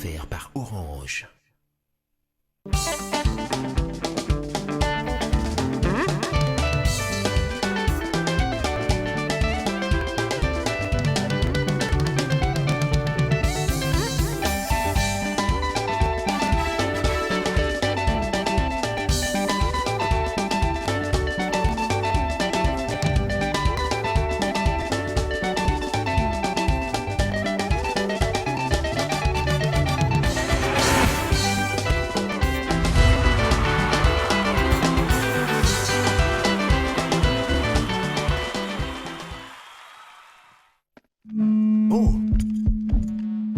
offert par Orange.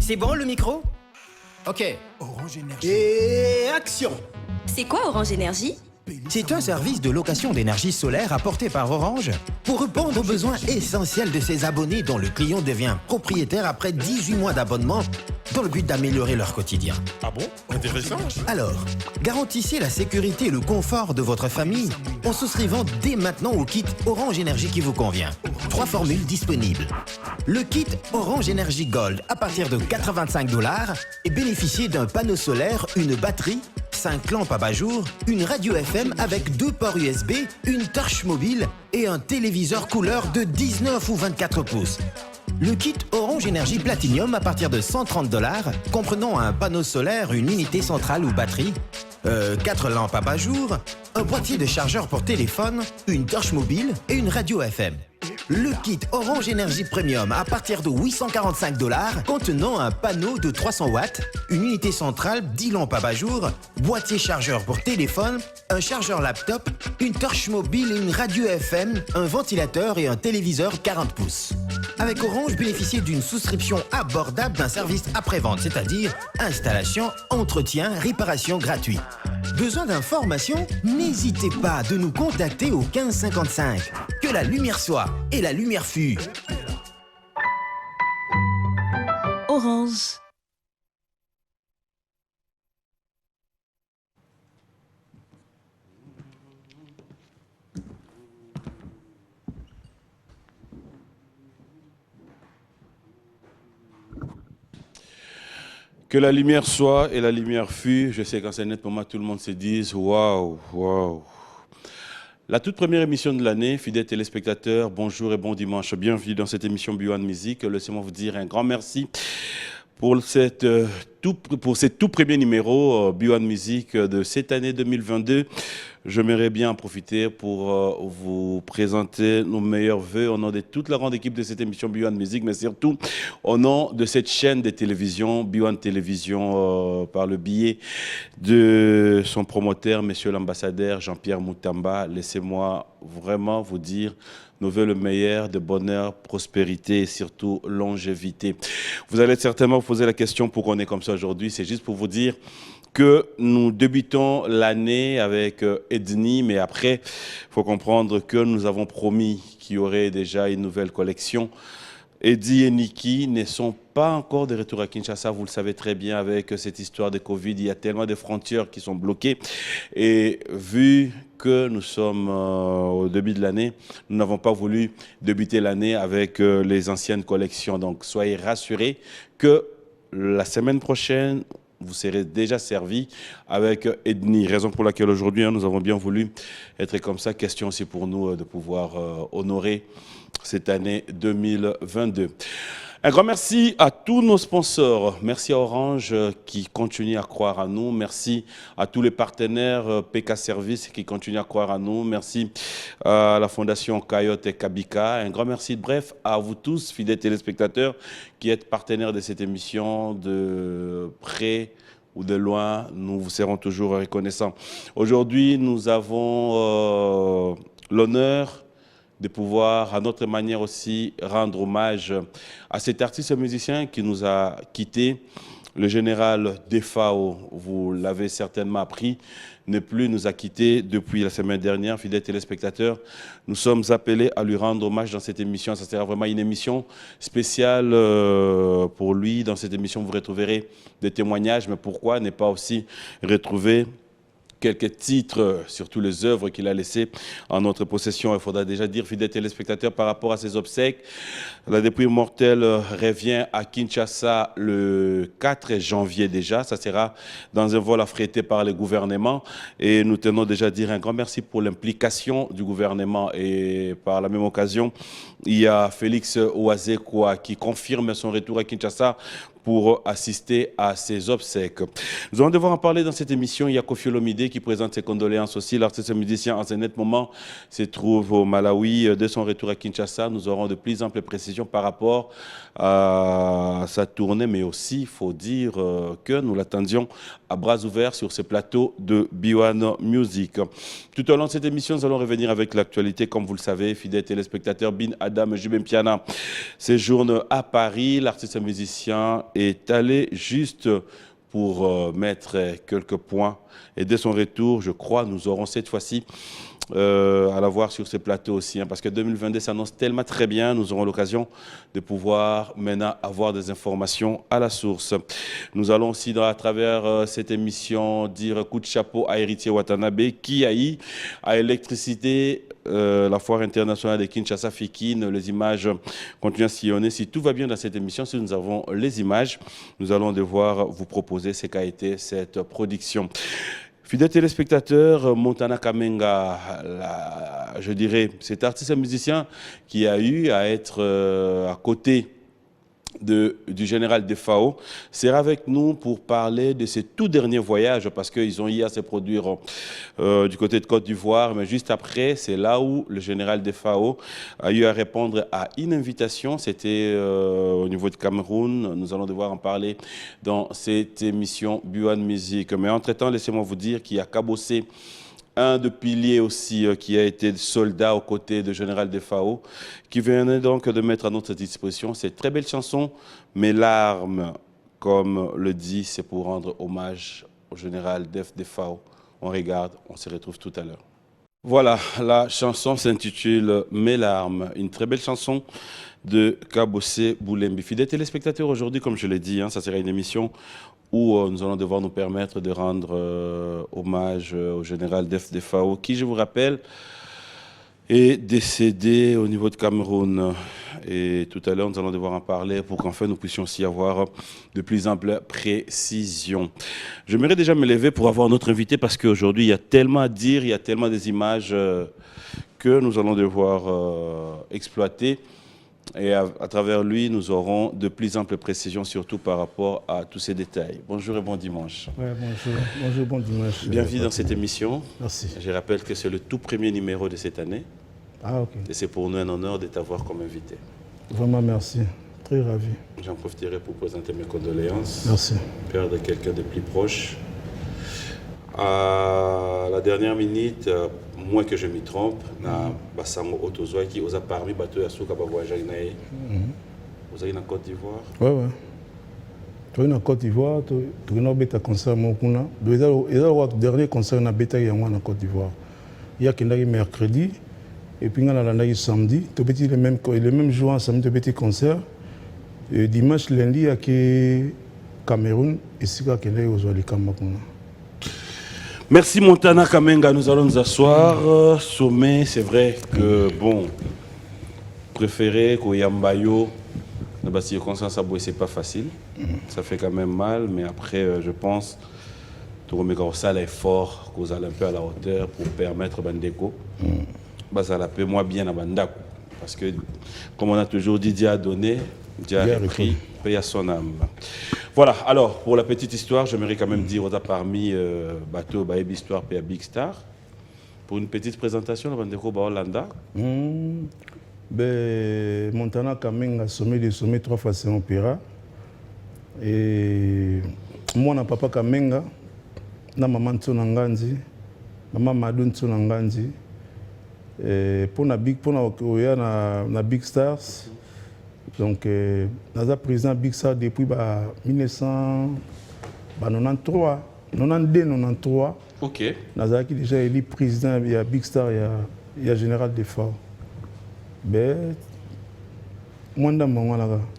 C'est bon le micro? Ok. Orange Énergie. Et action! C'est quoi Orange Énergie? C'est un service de location d'énergie solaire apporté par Orange pour répondre aux besoins essentiels de ses abonnés dont le client devient propriétaire après 18 mois d'abonnement dans le but d'améliorer leur quotidien. Ah bon? Intéressant. Alors, garantissez la sécurité et le confort de votre famille en souscrivant dès maintenant au kit Orange Énergie qui vous convient. 3 formules disponibles. Le kit Orange Énergie Gold à partir de 85 $ et bénéficiez d'un panneau solaire, une batterie, 5 lampes à bas-jour, une radio FM avec 2 ports USB, une torche mobile et un téléviseur couleur de 19 ou 24 pouces. Le kit Orange Énergie Platinum à partir de 130 $, comprenant un panneau solaire, une unité centrale ou batterie, 4 lampes à bas-jour, un boîtier de chargeur pour téléphone, une torche mobile et une radio FM. Le kit Orange Énergie Premium à partir de 845 $, contenant un panneau de 300 watts, une unité centrale, 10 lampes à bas-jour, boîtier chargeur pour téléphone, un chargeur laptop, une torche mobile et une radio FM, un ventilateur et un téléviseur 40 pouces. Avec Orange, bénéficiez d'une souscription abordable d'un service après-vente, c'est-à-dire installation, entretien, réparation gratuit. Besoin d'informations? N'hésitez pas de nous contacter au 15 55. Que la lumière soit et la lumière fut. Orange. Que la lumière soit et la lumière fut. Je sais quand c'est net pour moi, tout le monde se dit waouh, waouh. La toute première émission de l'année, fidèles téléspectateurs, bonjour et bon dimanche. Bienvenue dans cette émission B1 Musique. Laissez-moi vous dire un grand merci pour ces tout premiers numéros B1 Musique de cette année 2022. J'aimerais bien en profiter pour vous présenter nos meilleurs vœux au nom de toute la grande équipe de cette émission B1 Musique, mais surtout au nom de cette chaîne de télévision, B1 Télévision, par le biais de son promoteur, monsieur l'ambassadeur Jean-Pierre Moutamba. Laissez-moi vraiment vous dire nos vœux le meilleur, de bonheur, prospérité et surtout longévité. Vous allez certainement vous poser la question pourquoi on est comme ça aujourd'hui. C'est juste pour vous dire que nous débutons l'année avec Edni, mais après, il faut comprendre que nous avons promis qu'il y aurait déjà une nouvelle collection. Eddie et Niki ne sont pas encore de retour à Kinshasa, vous le savez très bien avec cette histoire de Covid, il y a tellement de frontières qui sont bloquées et vu que nous sommes au début de l'année, nous n'avons pas voulu débuter l'année avec les anciennes collections, donc soyez rassurés que la semaine prochaine, vous serez déjà servi avec Edni, raison pour laquelle aujourd'hui nous avons bien voulu être comme ça. Question aussi pour nous de pouvoir honorer cette année 2022. Un grand merci à tous nos sponsors. Merci à Orange qui continue à croire à nous. Merci à tous les partenaires PK Service qui continuent à croire à nous. Merci à la Fondation Coyote et Kabika. Un grand merci, bref, à vous tous, fidèles téléspectateurs, qui êtes partenaires de cette émission de près ou de loin. Nous vous serons toujours reconnaissants. Aujourd'hui, nous avons l'honneur de pouvoir, à notre manière aussi, rendre hommage à cet artiste musicien qui nous a quittés. Le général Defao, vous l'avez certainement appris, ne plus nous a quittés depuis la semaine dernière. Fidèles téléspectateurs, nous sommes appelés à lui rendre hommage dans cette émission. Ça sera vraiment une émission spéciale pour lui. Dans cette émission, vous retrouverez des témoignages, mais pourquoi ne pas aussi retrouver quelques titres, surtout les œuvres qu'il a laissées en notre possession. Il faudra déjà dire, fidèles téléspectateurs, par rapport à ses obsèques. La dépouille mortelle revient à Kinshasa le 4 janvier déjà. Ça sera dans un vol affrété par le gouvernement. Et nous tenons déjà à dire un grand merci pour l'implication du gouvernement. Et par la même occasion, il y a Félix Ouazekwa qui confirme son retour à Kinshasa pour assister à ses obsèques. Nous allons devoir en parler dans cette émission. Il y a Koffi Olomide qui présente ses condoléances aussi. L'artiste musicien en ce net moment se trouve au Malawi. Dès son retour à Kinshasa, nous aurons de plus amples précisions par rapport à sa tournée, mais aussi, il faut dire que nous l'attendions à bras ouverts sur ce plateau de B1 Music. Tout au long de cette émission, nous allons revenir avec l'actualité. Comme vous le savez, fidèles téléspectateurs, Bin Adam Jubempiana séjourne à Paris. L'artiste musicien est allé juste pour mettre quelques points. Et dès son retour, je crois, nous aurons cette fois-ci à la voir sur ce plateau aussi, parce que 2022 s'annonce tellement très bien. Nous aurons l'occasion de pouvoir maintenant avoir des informations à la source. Nous allons aussi, à travers cette émission, dire coup de chapeau à Héritier Watanabe qui a eu à électricité la foire internationale de Kinshasa Fikine. Les images continuent à sillonner. Si tout va bien dans cette émission, si nous avons les images, nous allons devoir vous proposer ce qu'a été cette production. Fidèles téléspectateurs, Montana Kamenga, je dirais, cet artiste musicien qui a eu à être à côté du général Defao, sera avec nous pour parler de ses tout derniers voyages, parce qu'ils ont eu à se produire du côté de Côte d'Ivoire, mais juste après, c'est là où le général Defao a eu à répondre à une invitation. C'était au niveau de Cameroun. Nous allons devoir en parler dans cette émission B1 Music. Mais entre-temps, laissez-moi vous dire qu'il y a Kabossé, un de piliers aussi qui a été soldat aux côtés de général Defao, qui venait donc de mettre à notre disposition cette très belle chanson, Mes larmes, comme le dit, c'est pour rendre hommage au général Defao. On regarde, on se retrouve tout à l'heure. Voilà, la chanson s'intitule Mes larmes, une très belle chanson de Kabossé Boulembi. Fidèles téléspectateurs, aujourd'hui, comme je l'ai dit, ça sera une émission où nous allons devoir nous permettre de rendre hommage au général Defao, qui, je vous rappelle, est décédé au niveau de Cameroun. Et tout à l'heure, nous allons devoir en parler pour qu'enfin nous puissions aussi avoir de plus amples précisions. J'aimerais déjà me lever pour avoir notre invité, parce qu'aujourd'hui, il y a tellement à dire, il y a tellement des images que nous allons devoir exploiter. Et à travers lui, nous aurons de plus amples précisions, surtout par rapport à tous ces détails. Bonjour et bon dimanche. Ouais, bonjour. Bonjour, bon dimanche. Bienvenue dans cette émission. Merci. Je rappelle que c'est le tout premier numéro de cette année. Ah, ok. Et c'est pour nous un honneur de t'avoir comme invité. Vraiment, merci. Très ravi. J'en profiterai pour présenter mes condoléances. Merci. Perdre quelqu'un de plus proche. À la dernière minute, moins que je m'y trompe, na Basango Otozwa qui osa parmi bateau ya souka ba voyager naé. Vous allez en Côte d'Ivoire? Ouais, ouais. Tu es en Côte d'Ivoire, tu es en bêta concert Mokuna. Il y a le dernier concert na bêta en Côte d'Ivoire. Il y a qui mercredi et puis il y a samedi. Tu as le même jour samedi, tu as concert. Et dimanche, lundi, il y a qui Cameroun et si il y a qui Kamakuna. Merci Montana Kamenga, nous allons nous asseoir. Sommet, c'est vrai que, bon, préféré Koyambayo, dans la circonstance, c'est pas facile. Ça fait quand même mal, mais après, je pense, tout le monde a l'effort, qu'on a un peu à la hauteur pour permettre Bandeko. Ça la paix moi bien à Bandako. Parce que, comme on a toujours dit, Dieu a donné, Dieu a repris, paix à son âme. Voilà, alors, pour la petite histoire, j'aimerais quand même dire, parmi Bateau, Baebi Histoire, et Big Star, pour une petite présentation, Bandeko Baolanda. Montana Kamenga a sommé des sommets 3 fois c'est opéra. Et moi, na papa Kamenga, na maman Tsonanganzi, maman Madou Tsonanganzi. Pour na Big Stars. Donc, nous avons président Big Star depuis 1993, 92-93. Ok. Nous avons déjà élu président de Big Star et le général Defao.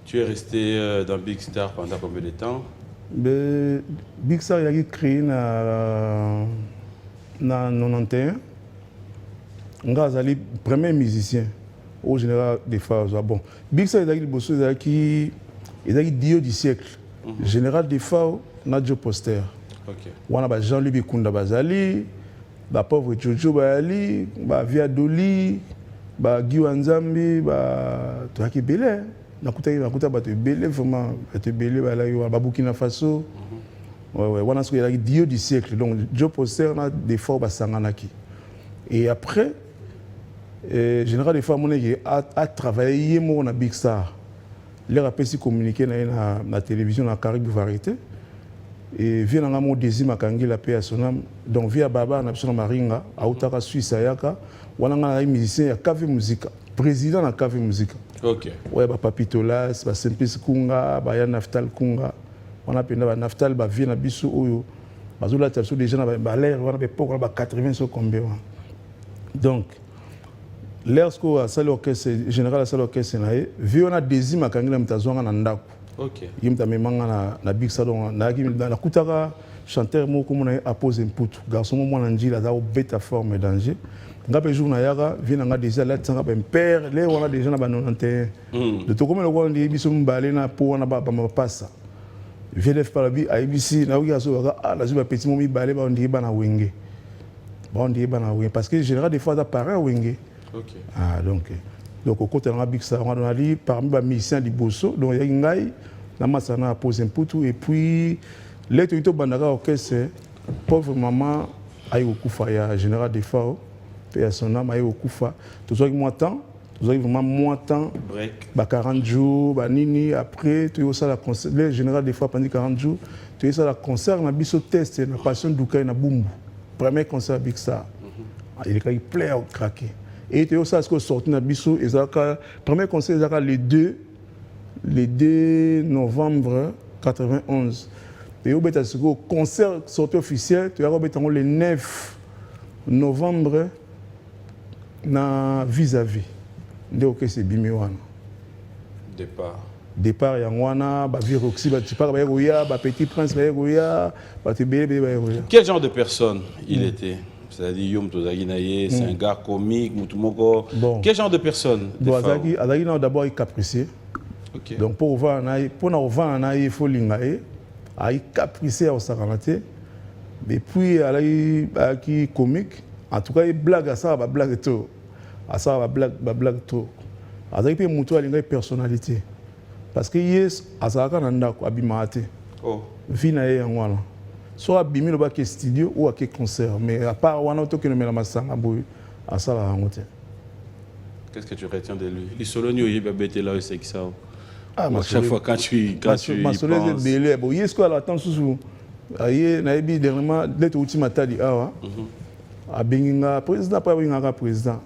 Tu es resté dans Big Star pendant combien de temps? Big Star a été créé na 91 nga azali premier musicien au général des Phares. Bon, Big Star ezalaki liboso ezalaki dio du siècle. Général des Phares na Joe Poster. Ok. Wana ba Jean-Louis Bikunda bazali, ba pauvre Jojo bazali, ba Via Doli, ba Guy Wanzambi, ba toaki belé. Nakuta bato belé vraiment, bato belé ba Burkina Faso. Ouais, wana ce ezalaki dio du siècle. Donc Joe Poster na des Phares basanganaki. Et après Général des Phares a travaillé dans la Big Star. Il a pu communiquer dans la télévision, dans la Caraïbe Variété. Et via mon deuxième akangi la paix à son âme. Donc via Baba, on a besoin de Maringa, à Outaka Suisse, à Yaka. On a un musicien à Cave Musique, président de Cave Musique. Ok. Ouais, Papitolas, Simplice Kunga, Yann Naftal Kunga. On a pensé Naftal, via Nabisu Oyo. Bazoula Tabsou déjà dans l'air, on a pas 80 sur combien. Donc, lorsque le général a sali orchestre, vu on a deuxième akangi la mtazonga na ndako. Ok. Il m'a memanga na Big Star na kutaka chanteur moko mona apose imputu. Garçon mo na njila za beta forme danger. Ngape jour na yaka vient nga déjà là tsanga ba père les on a déjà na ba 91. De to comme le ko ndi biso mbale na po na ba passa. VDF par la bi IBC na uya so ga la zuba petit mo mi balé ba ndi ba na wenge. Ba ndi ba na wenge parce que général des fois ça paraît wenge. Ok. Ah donc au côté de la Big Star, on a dit parmi les musiciens du Bosso, donc il y a une gaille, la massana a posé un poutou, et puis l'étude bandara orchestre, pauvre maman, aïe au Koufa, il y a général des Phares, puis à son âme, aïe au Koufa. Tout ça, moins temps, tout ça, vraiment moins temps, break. 40 jours, nini, après, tu as ça la concert, le général des Phares pendant 40 jours, tu as ça la concert, on a biso test, la passion d'Ouka, na Bumbu, premier concert Big Star. Il est plein à craquer. Et tu as ce que sorti dans Bissou, le premier concert le 2 novembre 91. Et au concert sorti officiel, tu as le 9 novembre na vis-à-vis. Donc c'est Bimiwana. Départ Yangwana, Bavi Roxy, Petit Prince, Quel genre de personne il était? C'est-à-dire Yom Tozaginaye, c'est un gars comique, Moutoumoko. Bon. Quel genre de personne? D'abord, il capricieux. Okay. Donc, pour voir, il faut l'ingaye. Il capricieux au Saranate. Et puis, il est comique. En tout cas, il blague à ça, il blague trop. À ça, il blague trop. Il peut montrer une personnalité. Parce que yes, à ça, il y a un Oh. Vinaye Yangwana. Soit bimi le bac studio ou à quel concert, mais à part on a auto que nous mettons masanga boy à ça la rencontre. Qu'est-ce que tu retiens de lui? Les solonio il va bêter là c'est ça. Ah à chaque fois quand tu penses. Belé bon yes quoi l'attend sous aïe na ebi dernièrement d'être ultima tali awa. A benginga président pas benginga président.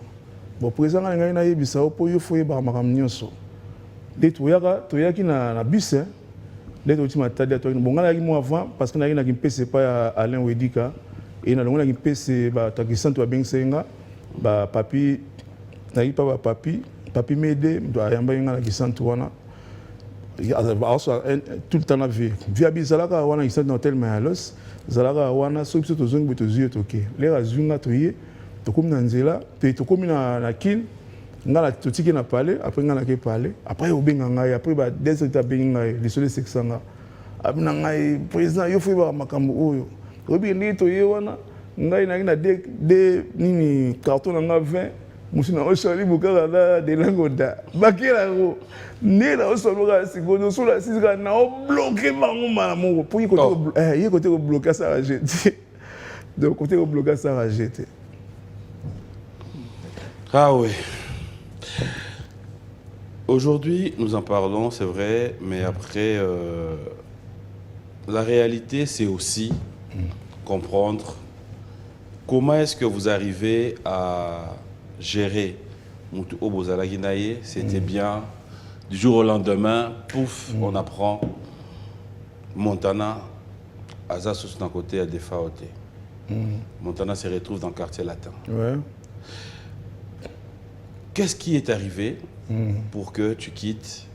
Bon président nga na ebi ça po yo foye ba makam nyonso. D'être toyaki na bus hein. Les ultimes tadi atoki bon ngala ki avant parce que na ki mpese pas Alain Wedika et na longa ki mpese ba takisanto ba bengsenga ba papi na ki pa ba papi mede do ayamba ngala ki santo wana tout le temps na vie via bizalaka wana ki santo hotel Mayalos zalaka wana so biso tozongi beto zuyo toke les razunga toye tokomi na nzela tokomi na kin ngala totiki na parler après ngala ke parler après obenga ngai après ba des états benga ngai les soleil 600 abina ngai président yo foi ba makambo oyo obi ndi to yewana ngai na de nini carton nga 20 musina o soli bukala da de langoda bakela ko ne la o solo ga sikodo solo sisika na o bloquer bango mala moko pour y côté ko bloquer ça rajeter donc côté ko bloquer ça rajeter. Ah oui. Aujourd'hui, nous en parlons, c'est vrai, mais après, la réalité, c'est aussi comprendre comment est-ce que vous arrivez à gérer Moutou Obozalaginaye. C'était bien, du jour au lendemain, pouf, on apprend Montana, Azasus d'un côté, à Defaoté. Montana se retrouve dans le quartier latin. Ouais. Qu'est-ce qui est arrivé pour que tu quittes?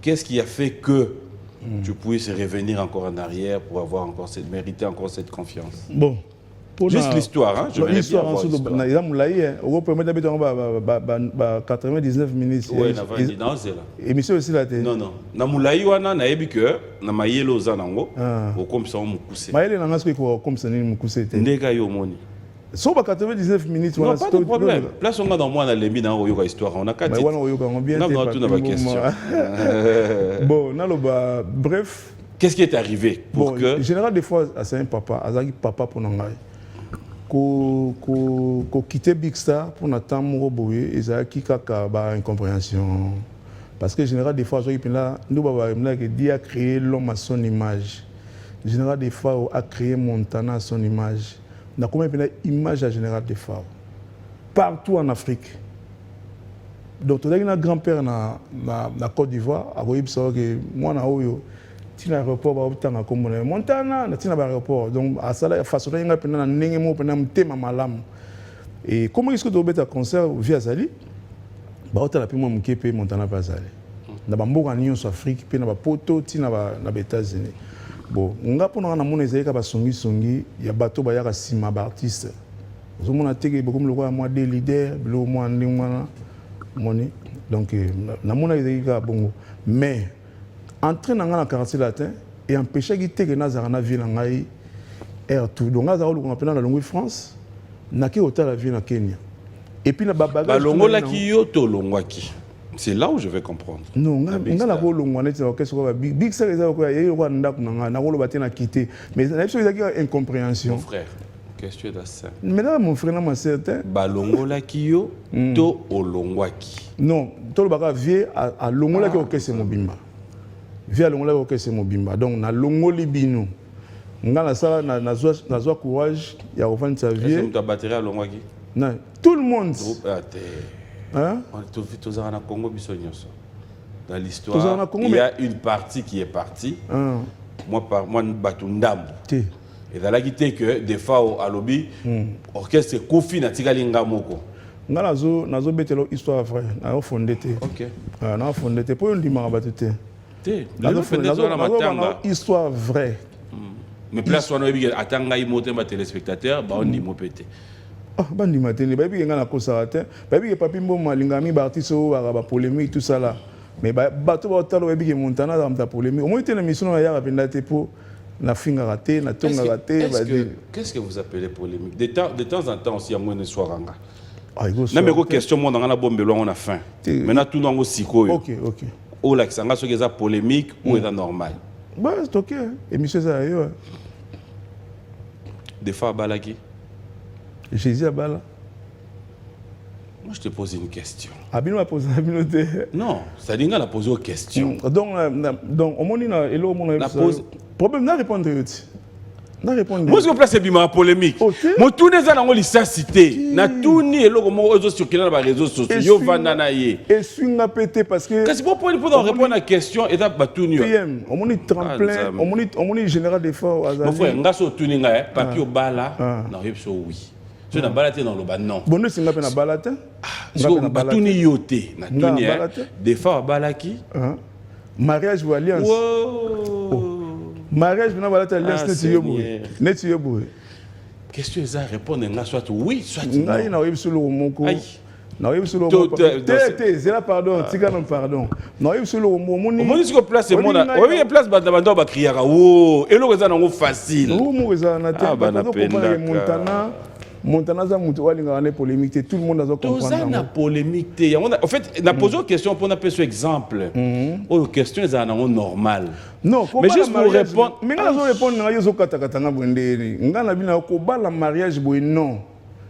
Qu'est-ce qui a fait que tu puisses revenir encore en arrière pour avoir encore mériter encore cette confiance? Bon, Juste l'histoire, hein? L'histoire ensuite, il y a Moulaye, au premier d'habitude, 99 minutes. Oui, émission aussi là. Non. Na Moulaye, wana na yebi que na mayelo zanango, au comme ça on mukuse. Mayele na ngasko ko comme ça ni mukuse te. Ndeka yo moni. So ba 99 minutes, non, pas de problème. Place on a dans moi na lembi na oyoka histoire, on a quatre. Mais wana oyoka bien. Non, tout n'a pas question. Bon, naloba bref. Qu'est-ce qui est arrivé pour que... En général, des fois, c'est un papa, c'est papa pour nous. Ko quitter Big Star pour n'attendre mon boy, et ça qui a incompréhension. Parce que en général, des fois, nous avons dit à créer l'homme à son image. En général, des fois, à créer Montana à son image. On a combien d'image en général des fois partout en Afrique. Donc, tu as un grand-père dans la Côte d'Ivoire, à moi, dans l'aéroport, Montana, dans l'aéroport. Donc, à ça, la façon dont on a fait et comment est-ce que tu as fait un concert via Zali? Tu as fait un concert Montana via Zali. Dans l'Union Afrique, dans les poteaux, dans les États-Unis. Bon, on a il y a bateau qui a sima artiste. On a été beaucoup de des leaders, donc, mais entrer dans le quartier latin et empêcher qu'il y ait une ville en air tout. Donc, on appelle la langue France, n'a qu'à la ville en Kenya. Et puis, la bagage. C'est là où je vais comprendre. Non, on a la Big Star, il y a une quitté. Mais il y a une incompréhension. Mon frère, qu'est-ce que tu es d'assain? Mais là, mon frère, là, certain. Balongola Kiyo, to Olongwaki. Non, tout le bagage vient à Longola qui c'est Mobimba. Via Longola qui c'est Mobimba. Donc, na Longoli Bino. On a la salle, na zwa courage, il y a refait sa vie. Est-ce que tu as battu à Longwaki? Non, tout le monde. Hein? Dans l'histoire, il y a une partie qui est partie. Moi, Batundam. Et dans la guité que des fois, à lobby, orchestre Kofi Natigalinga Moko. Nous avons bêté l'histoire vraie. Nous avons fondé. Ok. Nous avons fondé. Pour une dimanche, nous avons fondé histoire vraie. Mais place où on a eu à Tanga, il y a des téléspectateurs, on dit pété. Ah, bandi matene, baby ngana ko sarate, baby papi mboma lingami ba artiste o ba polémique tout ça là. Mais bato ba talo baby Montana dans ta polémique. Au moins tu une émission ya rapenda te pour na finga raté, na tonga raté, qu'est-ce que vous appelez polémique? De temps en temps aussi il y a moins soiranga. Ah, il na meko question moi dans la bombe lo on a faim. Maintenant tout nango sikoyo. OK. O la sanga so que ça polémique ou est normal. Bah c'est OK, émission ça yo. Des fois balaki. Jésus a bala. Moi, je te pose une question. Abino a posé la minute. Non, ça dit qu'on a posé une question. Donc, au moins, il a posé. Problème, n'a répondu. Moi, je place la polémique. Moi, tout les gens ont cité. Na tout ni et logo moi sur les réseaux sociaux. Yo vandanaye. Et swing a pété parce que. Qu'est-ce pour répondre à la question et d'abord tout ni. PM, au moins tremplin, au moins général d'effort. Mon frère, ngaso tout ni nga papier au bala. Non, yepso oui. Tu n'as pas dans le bas, non. Bon, nous, c'est un peu de balate. Tout ni yoté. Des fois, balaki. Mariage ou alliance. Mariage, vous n'avez pas alliance. Qu'est-ce que ça répond? Soit oui, soit non. Non, il c'est là, pardon, pardon. Non, il faut le place moi là. Oui, place Bandabando va crier et le raison facile. Montana za mutu walinga na polémique tout le monde a comprendre. Tout ça na polémique. En fait, na poser une question pour na ce exemple. Oh, question est normal. Non, mais juste pour répondre. Mais nga zo répondre na yozo katakata nga bwendeli. Nga na bina ko bala mariage boy non.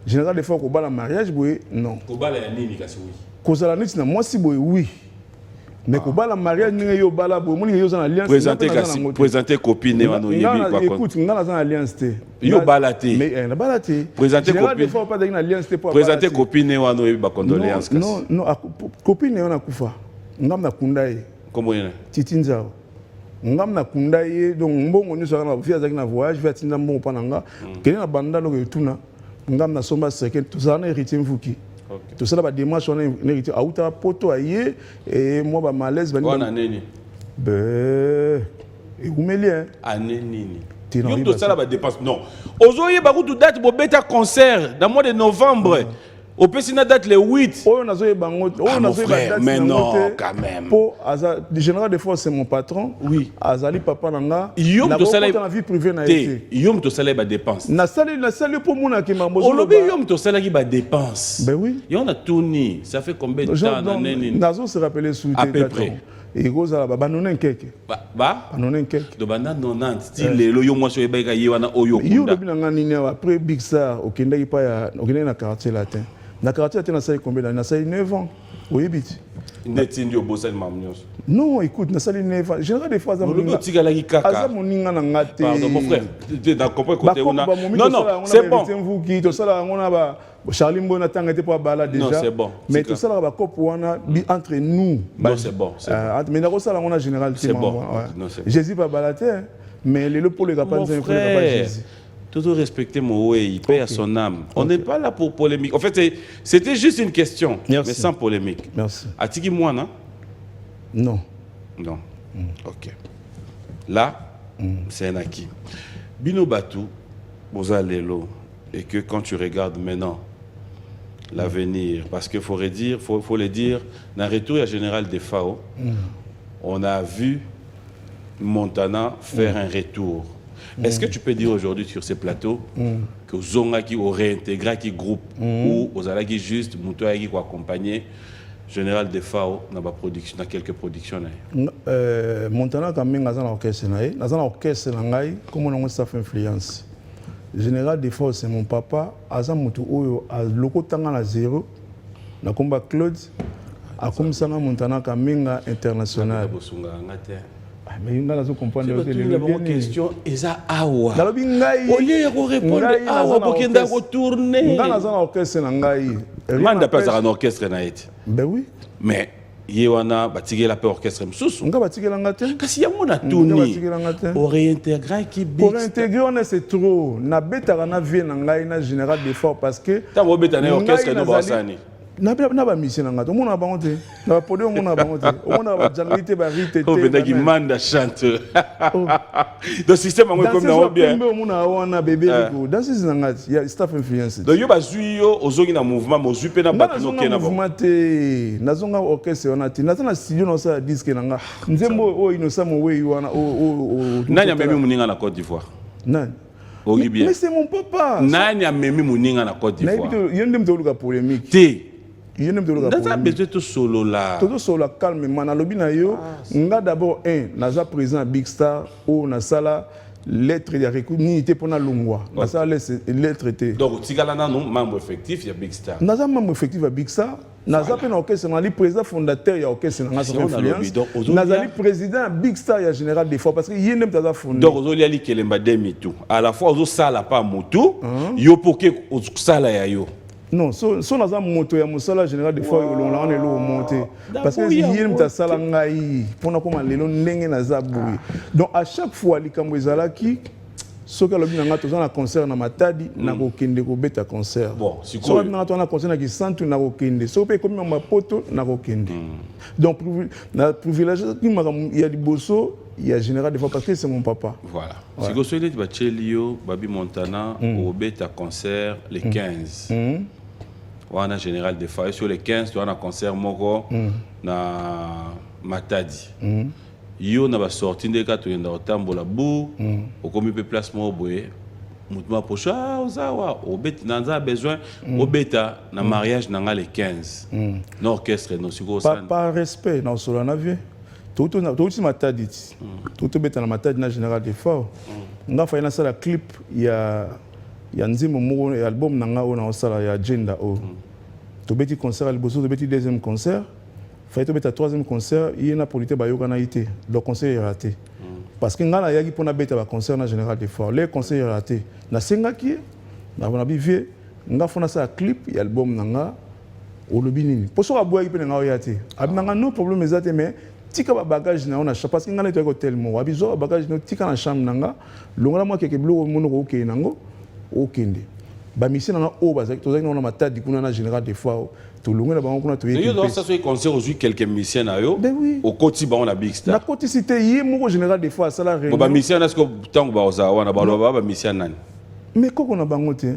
Général des fois ko bala mariage boy non. Ko bala ya nini kasi oui. Ko zala niti na moi si boy oui. Mais ko bala mariage ninga yo bala boy moni yo za alliance. Présenter copine wano yebi ba écoute nga na za alliance te. Yo balate. Mais na balate. Présenter copine. Fois pas d'alliance alliance te pour présenter copine wano yebi ba condoléances kasi. Non, copine wana kufa. Ngam na kundai. Comment yana? Titinzao. Ngam na kundai donc mbongo nyuso na via za na voyage via tinda mbongo pananga. Kene na banda lo tuna. Ngam na somba second tout ça na héritier mvuki. Tout ça la démarche on a héritier auta poto aye et moi ba malaise bani. On a nini? Et umeli hein. Ane nini? Yom to sala ba dépense non. Ozoye ba kutu date bo beta concert dans le mois de novembre. Au Pessina date le 8. Oh nazoye bango. Oh nazoye frère, mais non quand même. Pour le général des forces c'est mon patron. Oui. Azali papa nanga. Yom to sala dans la vie privée na été. Yom to sala ba dépense. Na sali pour mon aki mambo. Olobi yom to sala ki ba dépense. Ben oui. Et on a tourné, ça fait combien de temps naneni? Nazo se rappeler sous à peu près. Et goza la ba nonen keke. Ba nonen keke. Do banda 90 style lo yo moi so eba ka yewana oyo kunda. Yo lobi nanga nini après Big Star okenda pa ya okenda na quartier latin. Na quartier latin na sali combien d'années? Na sali 9 ans. Oyebiti. Neti ndio bossa mamnyos. Non, écoute, na sali 9 ans. Général des fois za moninga. Tigala ki kaka. Aza moninga na ngate. Pardon mon frère. Tu as compris côté on a. Non, c'est bon. To sala ngona ba Charlie Mbona tanga était pour bala déjà. Non, c'est bon. Mais tout ça là ba cop wana entre nous. Non, c'est bon. Mais na ko sala ngona général c'est bon. Jésus pas balater, mais le pour les capables de pour Jésus. Tout respecter Moé, il paie à son âme. On n'est pas là pour polémique. En fait, c'était juste une question, mais sans polémique. Merci. Atiki Mouana? Non. Non. Ok. Là, c'est un acquis. Bino Batou, Boza Lelo, et que quand tu regardes maintenant l'avenir, parce qu'il faut le dire, dans le retour à Général des FAO, on a vu Montana faire un retour. Est-ce que tu peux dire aujourd'hui sur ces plateaux que Zonga qui aurait intégré qui groupe ou aux alagi juste Moutoua qui accompagner Général des FAO dans la production, dans quelques productions? Montana quand même dans l'orchestre, dans l'orchestre comme on a staff influence. Général des FAO c'est mon papa, Azam Moutou Oyo a loko tanga na zéro, na combat Claude, a comme ça Montana quand même international. Mais il y a une question, Eza Awa. Au lieu de répondre Awa, pour qu'il retourne. Manda pas un orchestre naït. Ben oui. Mais Yewana batigué la paix orchestre msoussou. On va batiguer l'angaté. Kasi ya mona tourné. On réintégrer qui big. Pour intégrer on c'est trop. Na beta na vie na ngai na général d'effort parce que. Ta mo beta na orchestre no basani. Na ba mission na ngato mona ba ngote na podium mona ba ngote mona ba jangité ba rite te beta ki manda chante do système ngo comme na bien mona wana bébé ko dans ces ngati ya staff influence do yo bazuyo ozongi na mouvement mozu pe na bato no ke na mouvement te nazonga orchestre wana ti na studio no sa disque nanga nzembo o inosa mo we wana o nanya memi muninga na Côte d'Ivoire nani mais c'est mon papa nanya memi muninga na Côte d'Ivoire yende mtoluka polémique te il y a besoin de solo là. Tout solo calmement. Na lobi na yo, nga d'abord naza président Big Star ou na sala lettre de reconnaissance pour na longwa. Na sala lettre te. Donc tigala na non membre effectif ya Big Star. Naza membre effectif ya Big Star. Naza pe na orchestre na li président fondateur ya orchestre na sa influence. Naza li président Big Star ya général des fois parce que yene mtaza fondé. Donc ozoli ali kelemba demi tout. À la fois ozo sala pa mutu, yo poke sala ya yo. Non, si on a un moto, il y a un général de fois on a monté. Parce que il y a un salangaï, pour nous comment les gens n'engagent pas. Donc à chaque fois, les Cambouizala qui, ce que l'on a tous un concert na matadi, na kokende ko beta concert. Bon, si quoi. On a un concert na qui centre na kokende. So pe comme ma poto na kokende. Donc na privilège il y a du bosso. Il y a général des fois parce que c'est mon papa. Voilà. Si vous souhaitez Bachelio, Babi Montana, au bêta concert les 15. On a général des fois sur les 15, on a concert Moko na Matadi. Yo na ba sorti de ka to yenda otambola bu, au commis pe place mo boye. Moutma pocha ozawa, au bêta nanza besoin au bêta na mariage na les 15. No orchestre no siko sana. Par respect dans solo na vie. Tout aussi matadi tout beta na matadi na général des forts nga fa ina sala clip ya nzimo mo album nanga ona osala ya agenda o to beti concert al boso to beti deuxième concert fa to beta troisième concert yena polité ba yoka na ité le concert est raté parce que nga na yaki pona beta ba concert na général des forts les concerts est raté na senga ki na bona bivie nga fona sala clip ya album nanga o lobi nini poso ka boya ki pe nga o yate abinanga no problème ezate mais tika ba bagage na on a parce que ngana to hotel mo abizo bagage no tika na chambre nanga longola moi keke bilo mono ko ke nango okende ba mission na o bazaki tozaki na matadi kuna na général des fois to longa na bango kuna to yo donc ça soit concert aujourd'hui quelques missions na yo oui. au koti ba on a big star na koti cité yé moko général des fois ça la réunion ba mission est-ce que tant ba ozawa na ba mission nani mais koko na bango te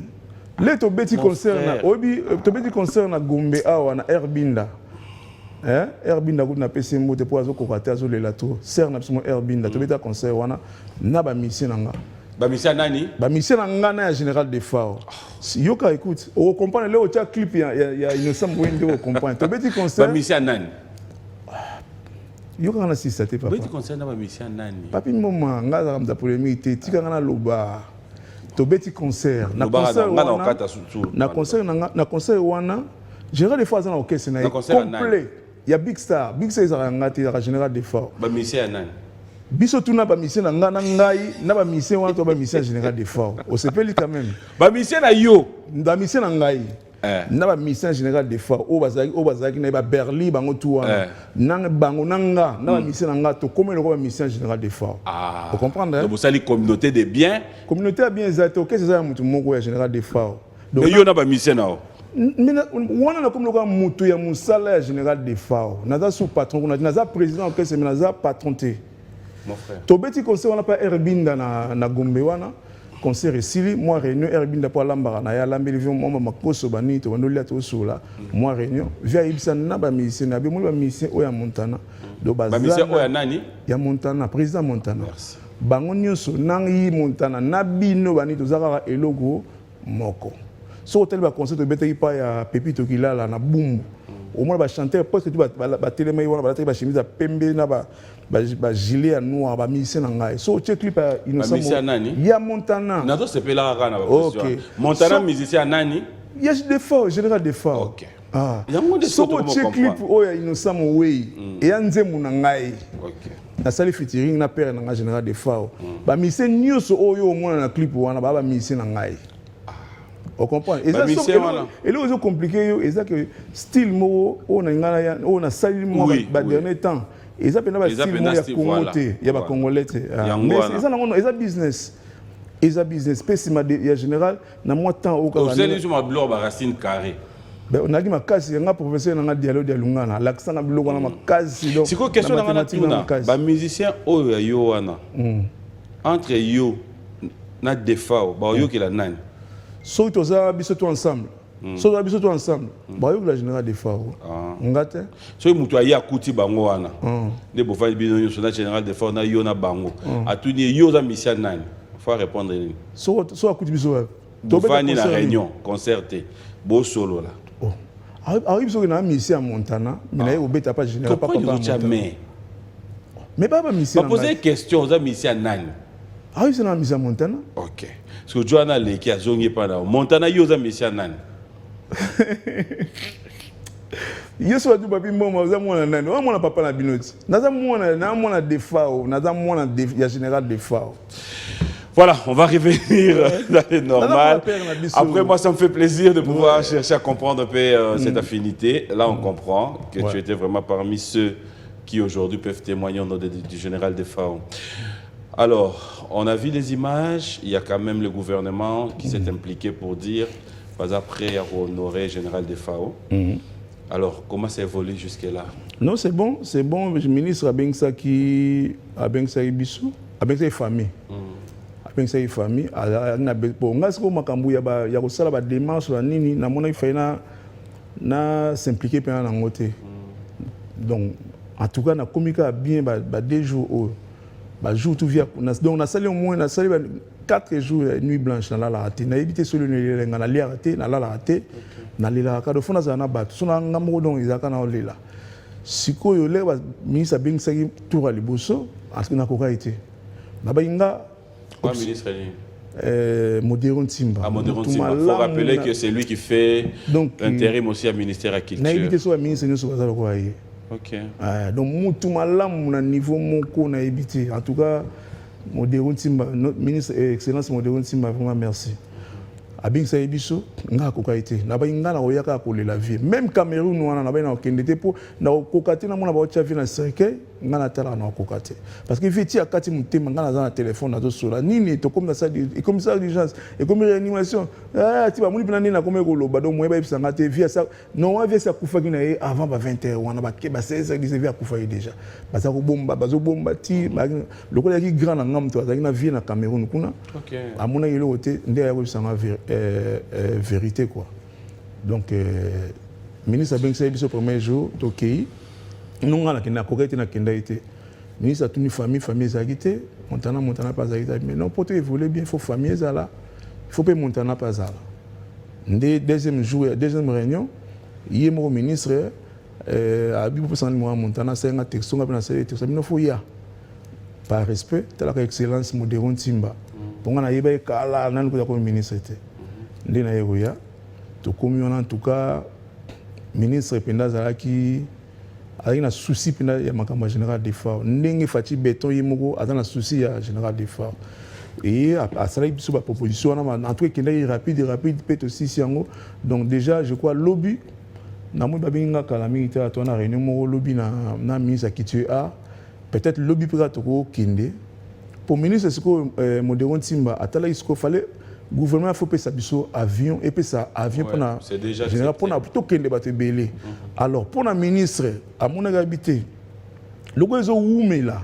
le to beti concert na obi to beti concert na Gombe awa na Airbinda Airbinda kuna pesi mbote po azo kokata azo lela to ser na bismo Airbinda to beta concert wana na ba mission nga ba mission nani ba mission nga na général des Fao yoka écoute on comprend le autre clip ya Innocent Mwende on comprend to beti concert ba mission nani yoka na sisate papa beti concert na ba mission nani papi moma nga za kamza polémique te tika nga na loba to beti concert na concert wana na concert wana général des Fao za na orchestre na complet ya big star za ngati ya général des Fao ba mission nani biso tuna ba mission na nga na ngai na ba mission wana to ba mission général des Fao on se peli quand même ba mission na yo nda mission na ngai na ba mission général des Fao o bazaki na ba Berlin bango tu wana na bango nanga na ba mission na nga to comme le ba mission général des Fao vous comprenez donc ça les communauté de bien communauté a bien exacto qu'est-ce ça mutu moko ya général des Fao donc yo na ba mission na wana na comme le mutu ya musala ya général des Fao naza sous patron naza président que c'est naza patron te mon frère tobeti concert wana pa Airbinda na Gombe wana concert esili moi réunion Airbinda po lambara na ya lambeli vio mama makoso bani to bandolia to sola moi réunion via ibisa na ba musicien na be mo ba musicien o ya Montana do ba musicien o ya nani ya Montana président Montana merci bango nyonso nangi Montana na bino bani to zaka eloko moko so hotel ba concert tobeti pa ya Pepito Kilala na Bumbu au moins ba chanteur presque tout ba téléma wana ba ba chemise pembe na ba gilet noir ba musicien ngai so che clip ya Innocent ya Montana nazo sepela kana ba question Montana musicien nani ya des Fao général des Fao OK yango de so che clip o ya Innocent Mwei e ya nzemu na ngai OK na sali featuring na père na général des Fao ba musicien nyonso oyo mona na clip wana ba musicien na ngai on comprend et ça et là c'est compliqué et ça que style mo on a sali mo ba dernier temps et ça pena ba style mo ya Congoté ya ba congolais mais ça na ça business et ça business pésima ya général na moi temps au ka c'est juste ma blog ba racine carré ben on a dit ma case nga professeur na dialogue ya lungana l'accent na blog na ma case donc c'est quoi question na tuna ba musicien oyo yo wana entre yo na defao ba yo ki la nani so to za biso to ensemble so za biso to ensemble ba yo la général des Fao ngate so mutu ayi akuti bango wana ne bo fa bino yo na général des Fao na yo na bango atuni yo za mission nani faut répondre so akuti biso to fani na réunion concerté bo solo là arrive so na mission à Montana mais na yo beta pas général pas mais pas mission pas poser question za mission nani arrive so na mission à Montana OK parce que Joanna Leki a zongi pas là Montana yo za mission nani yeso atu papi mboma za mwana nani wa mwana papa na binoti naza mwana de Fao naza mwana ya général de Fao. Voilà, on va revenir dans le normal. Après, moi, ça me fait plaisir de pouvoir chercher à comprendre un peu cette affinité. Là, on comprend que tu étais vraiment parmi ceux qui aujourd'hui peuvent témoigner au nom du général de Fao. Alors, on a vu les images, il y a quand même le gouvernement qui s'est impliqué pour dire, pas après, à honorer le général de Fao. Alors, comment ça évolue jusque-là? Non, c'est bon. Le ministre a bien ça qui a bien ça Bissou, a bien ça famille. A bien ça famille. Bon, on a ce qu'on m'a camboui, il y a aussi la démarche la nini, na mon il na s'impliquer pendant la côté. Donc, en tout cas, na communiqué bien, des jours. Jour tout via donc on a salé au moins 4 jours nuit blanche dans la raté na évité sur le na la raté na la raté na lila ka do fona za na bat sona ngamo donc izaka na olela sikoyo le ba ministre bing saki tour à liboso parce que na koka été na ba inga quoi ministre Modéron Timba. Modéron Timba. Il faut rappeler que c'est lui qui fait intérim aussi à ministère de la Culture. Na évité sur le ministre de la quoi. OK. Donc mutu malam na niveau moko na éviter. En tout cas, Modéron Timba, notre ministre excellence Modéron Timba, vraiment merci. Abing sa ebiso nga kokaité. Na ba inga na oyaka ko la vie. Même Cameroun wana na ba na okendete po na kokate na mona ba otcha vie na cercueil. ngana tala na kokate parce que viti akati mutema ngana za na téléphone na to sola nini to comme ça et comme ça d'urgence et comme réanimation ah ti ba muni pena nini na comme ko loba donc moyeba ibisanga te via ça non wa via ça kufa kina avant ba 20h wana ba ke ba 16h via kufa déjà ba za ko bomba ba zo bomba ti le ko ki grand na ngam to azaki na vie na Cameroun kuna OK amuna yelo wote nde ya ko ibisanga vérité quoi donc ministre Bengsa biso premier jour toki nous on a kina kokete na kenda été ministre a tenu famille zagité Montana pas zagité mais non pour te évoluer bien il faut famille ça là il faut pas Montana pas ça deuxième jour deuxième réunion hier mon ministre a dit pour ça moi Montana c'est un texte on a bien c'est texte mais faut y a par respect telle que excellence modéron Timba pour on a yeba kala nan ko comme ministre était ndina yeroya to comme en tout cas ministre Penda Zalaki avec un souci pina ya makamba général des forts ndenge fati béton yimoko a un souci ya général des forts et à ça il y a proposition en tout cas qui rapide peut aussi siango donc déjà je crois lobby na mo babinga kala militaire to na réunion mo lobby na ministre qui tu a peut-être lobby pour to kinde pour ministre ce que modéron Timba atala il faut fallait gouvernement faut payer ça biso avion et puis ça avion pour na général pour na plutôt kende baté belé alors pour na ministre à mon habité le gozo oumela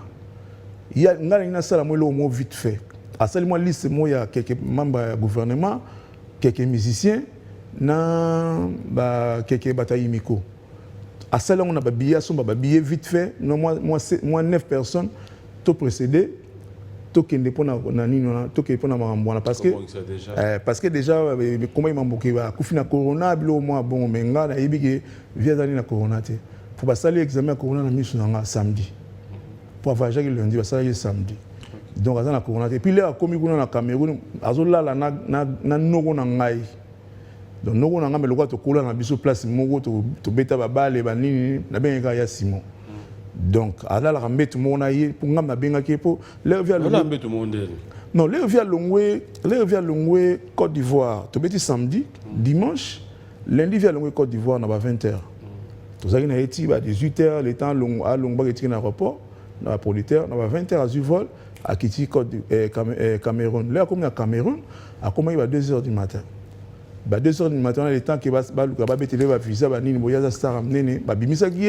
il y a ngana sala mo le mot vite fait à seulement liste mo ya quelques membres du gouvernement quelques musiciens na ba quelques batailles miko à cela on a ba billet son ba billet vite fait non moi 9 personnes tout précédé tokende pona na nini na tokende pona mambwana parce que déjà comment il mamboké ba kufina corona bilo moi bon menga na yibike via dani na corona te pour passer l'examen corona na misu na samedi pour avoir jaki lundi passer samedi donc azana corona te puis là komi kuna na Cameroun azola la na nogo na ngai donc nogo na ngambe lokwa to kola na biso place moko to beta ba bale ba nini na benga ya Simon. Donc, à la rambe tout le monde a eu pour nous bien qui pour leur via le non leur via Longwe Côte d'Ivoire tout petit samedi dimanche lundi via Longwe Côte d'Ivoire na 20h tout ça qui na été à 18h le temps long à Longba qui na aéroport na producteur na 20h à vol à Kiti Cameroun là comme na Cameroun à comment il va 2h du matin ba 2h du matin le temps qui va ba betele ba visa ba nini boya za star amenene ba bimisa qui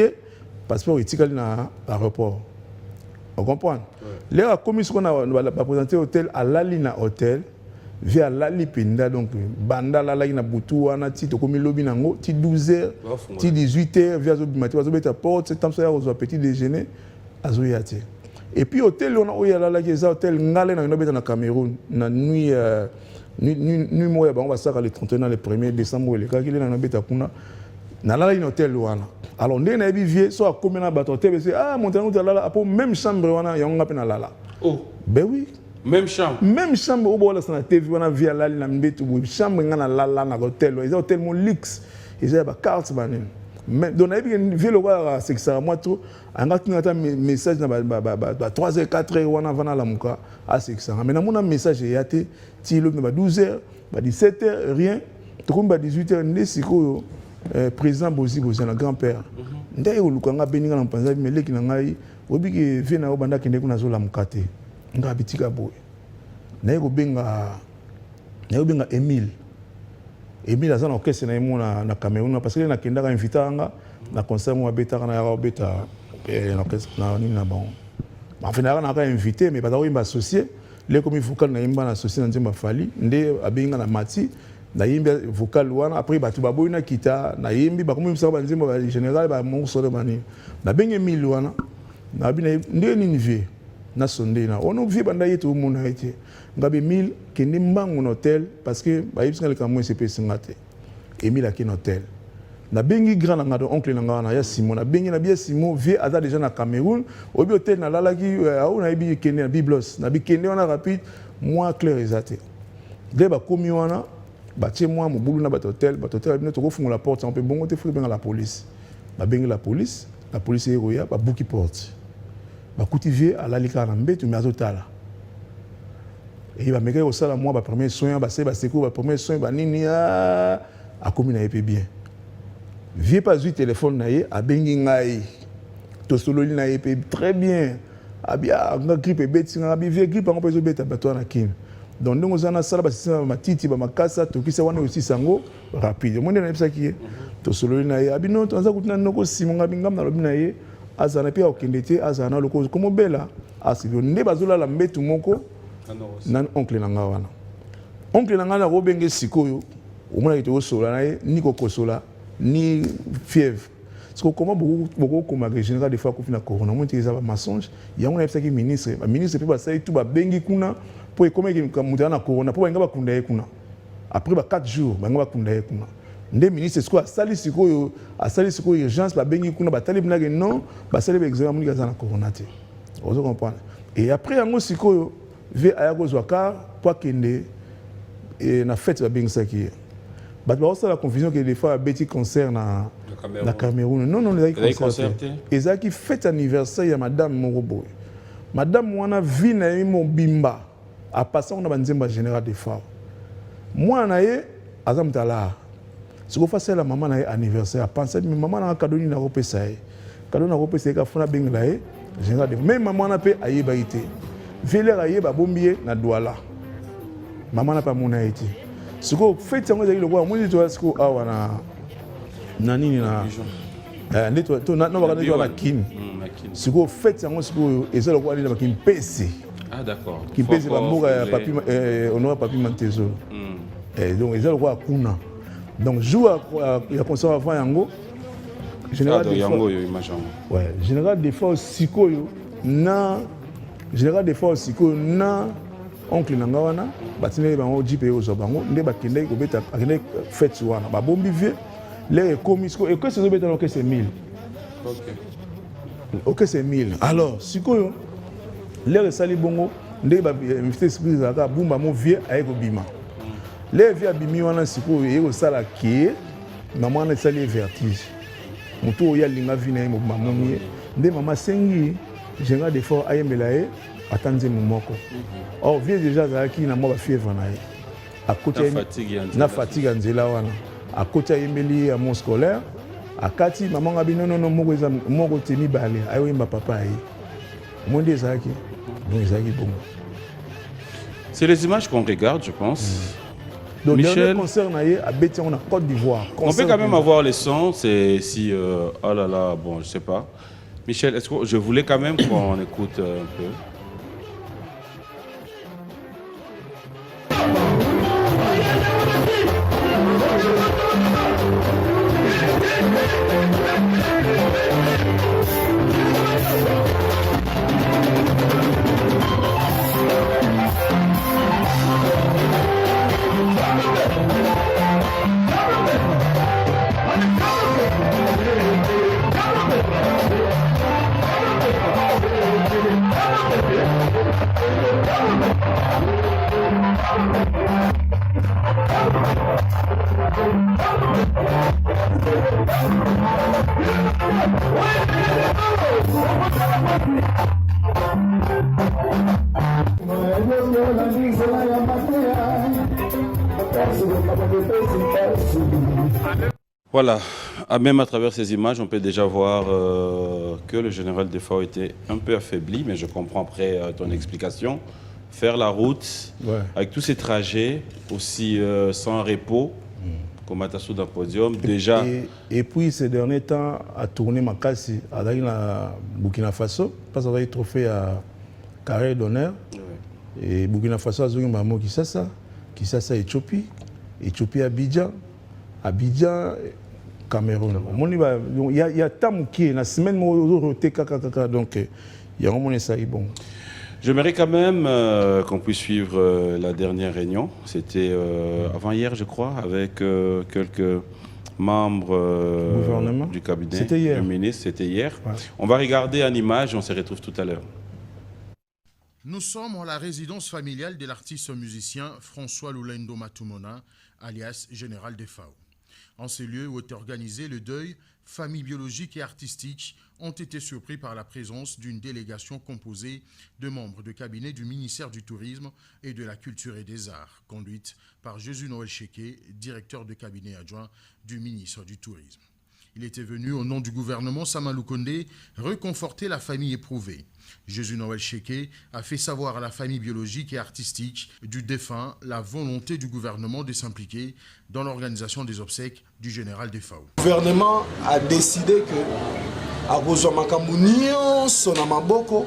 passeport etikali na aéroport. On comprend. Là comme ce qu'on a présenté hôtel à Lalina hôtel via Lali Pinda donc banda la na butu wana ti to komi lobi nango ti 12h ti 18h via zo bimati zo beta porte c'est comme ça au petit déjeuner azo yati. Et puis hôtel on a oyala la qui hôtel ngale na beta na Cameroun na nuit moya ba on va ça le 31 le 1er décembre le ka ki na beta kuna na la hôtel wana. Alors, nous avons vu soit comme un bateau, Montana, même chambre, on a appelé la. Oh, ben oui. Même chambre. Même chambre, on a la TV, on a vu la chambre, on a la hôtel, ils ont tellement luxe, ils ont des cartes. Donc, on a vu le roi, c'est que ça, moi, tout, on a un message, 3h, 4h, on a vendu la mouka, c'est que ça. Mais on a un message, il y a 12h, 17h, rien, tout comme 18h, c'est quoi? Président Bozi le grand-père ndaye olukanga beninga na mpanza meleki na ngai obiki vena obanda kende kuna zola mukate nga bitika boy naye ko benga Emile azana orchestre na yemo na Cameroun parce que na kenda ka invita nga na concert mo beta na ya beta na orchestre na nini na bon en final na ka invité mais pas d'avoir associé les comme vocal na yimba na associé na nzemba fali nde abenga na mati na yimbi vocal wana après batu baboyi na kita na yimbi bakomi misa ba nzimba ba général ba mo solo bani na benge mil wana na bina nde ni vie na sonde na ono vie banda yetu mona ete ngabe mil kende mbangu na hôtel parce que ba yibsinga le kamo CP singate Emile a kin hôtel na bengi grand ngado oncle na ya Simon na bengi na bia Simon vie aza déjà na Cameroun obi hôtel na lalaki au na ibi kende na biblos na bi kende wana rapide moi clair exate de ba komi wana batie moi mo bulu na hôtel bino to ko fungola la porte on peut bongo te fu benga la police la police eroya ba buki porte ba kutivier ala lika na mbetu mais azotala et ba meka au sala moi ba premier soin ba secours ba premier soin ba nini a komi na epé bien vie pas du téléphone na ye a bengi ngai tosololi na ye très bien abia nga grippe beti nga bi vie grippe ngo pezo beta bato na kim donc ndongo zana sala ba sisa matiti ba makasa tokisa wana aussi sango rapide monde na bisa ki tosololi na ye abi non tonza kutina noko simonga bingam na lobi na ye azana pe okende te azana loko komo bela asivyo nde bazola la mbetu moko nan oncle na nga wana oncle na nga na robenge sikoyo omona ite osola na ye ni kokosola ni fièvre. Parce que comment beaucoup comme général des fois qu'on finit corona, moi tu as mensonge. Il y a un ministre qui ministre peut passer tout ba bengi kuna pour comment qui mutana na corona pour ngaba kunda ye kuna. Après ba 4 jours ba ngaba kunda ye kuna. Ndé ministre ce quoi sali siko urgence ba bengi kuna ba tali bina non ba sali examen mun gaza na corona te. Vous comprenez? Et après ngo siko ve ayago zwaka pour kende et na fête ba bengi saki. Bah, c'est la confusion que des fois Betty concerne la Cameroun. Non, non, les concertés. Et ça qui fête anniversaire, il y a Madame Morobo. Madame Mouana vit na mon bimba. À passer, on a un général des fois. Moi, on a eu Azam Tala. Ce qu'on fait, la maman a anniversaire. À penser, mais maman a un cadeau n'a pas payé. Cadeau n'a pas payé, qu'il faut la benglaé. Général des fois. Même maman a payé aïe baïté. Véler aïe ba bombier na douala. Maman n'a pas mon aïté. Ce qu'on fait, c'est que le roi, moi, je dis que ah wana nani na to na no bakana na kin. Ce qu'on fait, c'est que et ça le roi il va kin pèse. Ah d'accord. Qui pèse ba mboka papi honora papi mantezo. Et donc ils le roi kuna. Donc joue il a concert avant yango. Général de yango yo image. Ouais, général des fois sikoyo na général des fois sikoyo na oncle nanga wana batine bango jipe ozo bango nde bakende ko beta akende fête wana ba bombi vie les komisko et que c'est beta que c'est 1000. OK. OK c'est 1000. Alors sikoyo les sali bongo nde ba invité surprise aka bumba mo vie ayeko bima. Les vie abimi wana sikoyo yeko sala ki maman na sali vertige. Muto ya linga vina mo maman nde mama sengi jenga des fois ayembelaye atanze mumoko. Or vient déjà zaki na mo ba fièvre na ye. À côté na fatigue nzela wana. À côté yembeli à mon scolaire, à kati maman ngabi non moko eza moko temi balé ayo yemba papa ye. Monde zaki. Donc zaki bon. C'est les images qu'on regarde, je pense. Donc Michel, le concert na ye à Béti on a Côte d'Ivoire. On peut quand même avoir les sons, c'est si oh là là, bon, je sais pas. Michel, est-ce que je voulais quand même qu'on écoute un peu. Voilà, même à travers ces images, on peut déjà voir que le général Defao était un peu affaibli, mais je comprends après ton explication. Faire la route, avec tous ces trajets, aussi sans repos, comme à Tassou d'un podium, déjà... Et puis, ces derniers temps, à tourner ma casse à Burkina Faso, parce qu'il y a eu trophée à carré d'honneur. Et Burkina Faso a joué un mot Kisasa, Éthiopie, Éthiopie, Abidjan, Cameroun. Il y a tant qui est la semaine donc il y a vraiment ça bon. J'aimerais quand même qu'on puisse suivre la dernière réunion. C'était avant-hier, je crois, avec quelques membres du cabinet du ministre. C'était hier. Ouais. On va regarder en image, on se retrouve tout à l'heure. Nous sommes à la résidence familiale de l'artiste musicien François Lulendo Matumona, alias Général Defao. En ces lieux où était organisé le deuil, familles biologiques et artistiques ont été surpris par la présence d'une délégation composée de membres de cabinet du ministère du Tourisme et de la Culture et des Arts, conduite par Jésus Noël Cheké, directeur de cabinet adjoint du ministre du Tourisme. Il était venu au nom du gouvernement Samalou Condé reconforter la famille éprouvée. Jésus Noël Cheke a fait savoir à la famille biologique et artistique du défunt la volonté du gouvernement de s'impliquer dans l'organisation des obsèques du général Defao. Le gouvernement a décidé que à son amaboko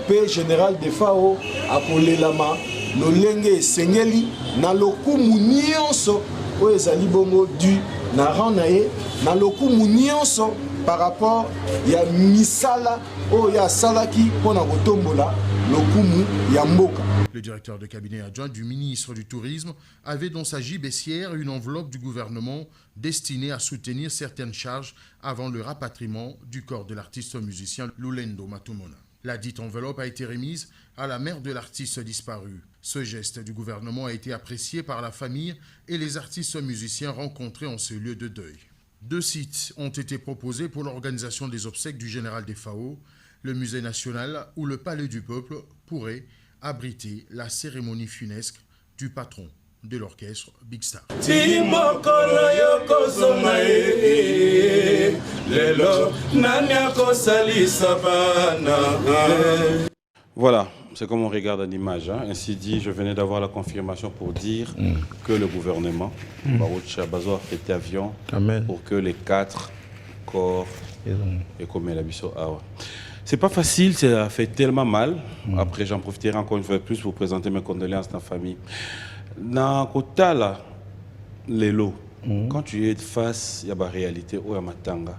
le général Defao a collé la main lolenge sengeli na lokumu nyonso o ezali bongo du na ranaye na lokumu nyonso par rapport ya misala o ya salaki pona kotombola lokumu ya mboka. Le directeur de cabinet adjoint du ministre du Tourisme avait dans sa gibecière une enveloppe du gouvernement destinée à soutenir certaines charges avant le rapatriement du corps de l'artiste musicien Lulendo Matumona. La dite enveloppe a été remise à la mère de l'artiste disparu. Ce geste du gouvernement a été apprécié par la famille et les artistes musiciens rencontrés en ce lieu de deuil. 2 sites ont été proposés pour l'organisation des obsèques du général Defao, le musée national ou le palais du peuple pourrait abriter la cérémonie funèbre du patron de l'orchestre Big Star. Voilà, c'est comme on regarde à l'image. Hein. Ainsi dit, je venais d'avoir la confirmation pour dire que le gouvernement, Baruch Shabazo, a fait avion pour que les 4 corps et comme la biso. C'est pas facile, ça fait tellement mal. Après, j'en profiterai encore une fois de plus pour présenter mes condoléances à la famille. Dans Kotala, Lelo, quand tu es face à la réalité ou à Matanga,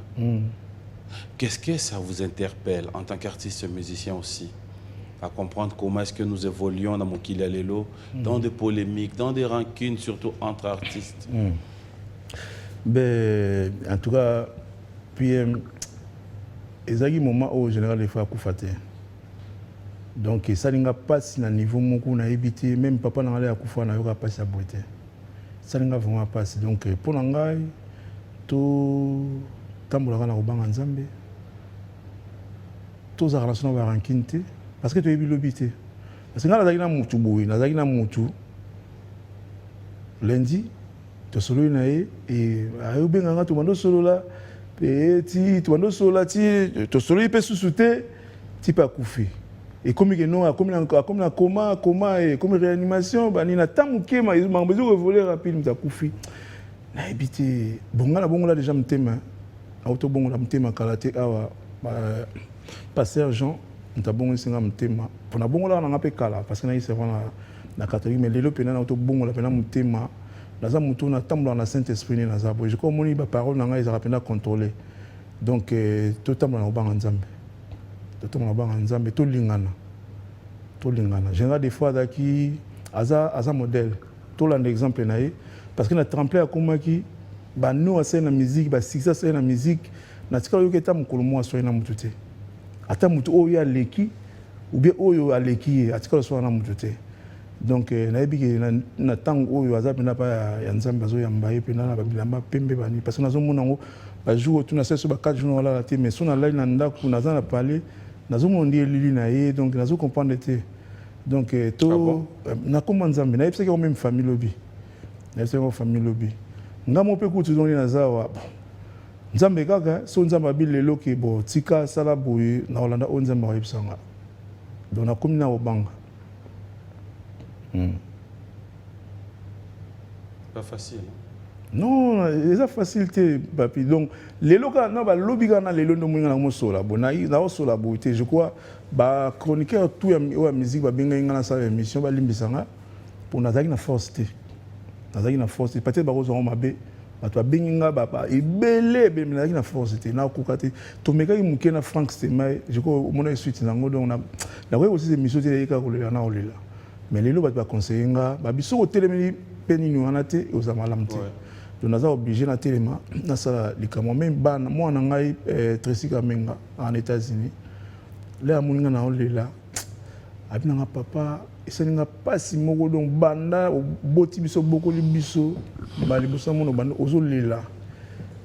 qu'est-ce que ça vous interpelle en tant qu'artiste musicien aussi, à comprendre comment est-ce que nous évoluons dans Mokila Lelo, dans des polémiques, dans des rancunes, surtout entre artistes? Ben, en tout cas, puis il y a un moment où le général Defao a coupé. Donc ça n'a pas si à niveau où on a évité, même papa n'a pas coupé, n'a pas passé à boiter. Ça n'a vraiment pas passé. Donc pour l'angai, tout tambola na obanga nzambe, tout ça relation va rankinte, parce que tu es bilobité. Parce que là na mutu boui, na mutu lundi, tu solo nae et ayo benga tu mando solo là. Et tu vas solo là, tu solo il peut sous-souter, tu peux couper. Et comme il y a comme coma et comme réanimation, bah ni na tamuke ma ils m'ont besoin de voler rapide, tu couper. Na habité bonga déjà m'tema, auto bonga m'tema kalaté awa pasteur Jean, m'ta bonga singa m'tema. Pour na bonga là on a pe kala parce que na c'est vraiment na catholique mais lelo pena auto bonga là pena m'tema. Naza mutu na tambola na Saint-Esprit na zabo. Je crois moni ba parole na ngai za rapena contrôler. Donc tout tambola na banga nzambe. Tout tambola na banga nzambe to lingana. To lingana. Général des fois daki aza modèle. To l'un exemple naé parce que na tremplé à komaki ba no asa na musique ba succès asa na musique na tika yo keta mukolo mo aso na mutu te. Ata mutu o ya leki ou bien oyo aleki atika so na mutu te. Donc nayebi ke na tango oyo aza pena pa ya nzambe azo yamba ye pena na babilamba pembe bani parce que nazo mona ngo ba jour tu na seso ba 4 jours wala te mais sona la na ndako naza na parler nazo mondi lili na ye donc nazo comprendre te donc to na comment nzambe na yebisa ke même famille lobby na yebisa ko famille lobby ngamo pe kutu zoni na zawa nzambe kaka so nzambe bilelo ke bo tika sala boye na Holanda o nzambe yebisa nga donc na komi na obanga. Pas facile. Non, c'est facilité, papi. Donc, les locaux, non, le lobby gana les londo mouinga na mosola. Bon, na sola beauté. Je crois, bah chroniqueur tout ya musique, bah benga inga na sa émission, bah limbisanga pour nazaki na force té. Nazaki na force. Peut-être bah ozo mabe, bah toi benga bah ibele, ben nazaki na force té. Na kokate. To meka imuke na Frank Stemai. Je crois au mona suite nango donc na ouais aussi émission té yeka kolela na olela. Mais les lois va conseiller nga ba biso télémeni peni ni wana te aux amalamte donc naza obligé na téléma na sala likamo même ba moi na ngai Tracy Kamenga en États-Unis là amuninga na olela abina nga papa eseninga pasi moko donc banda boti biso boko libiso ba libosa mono banda ozolela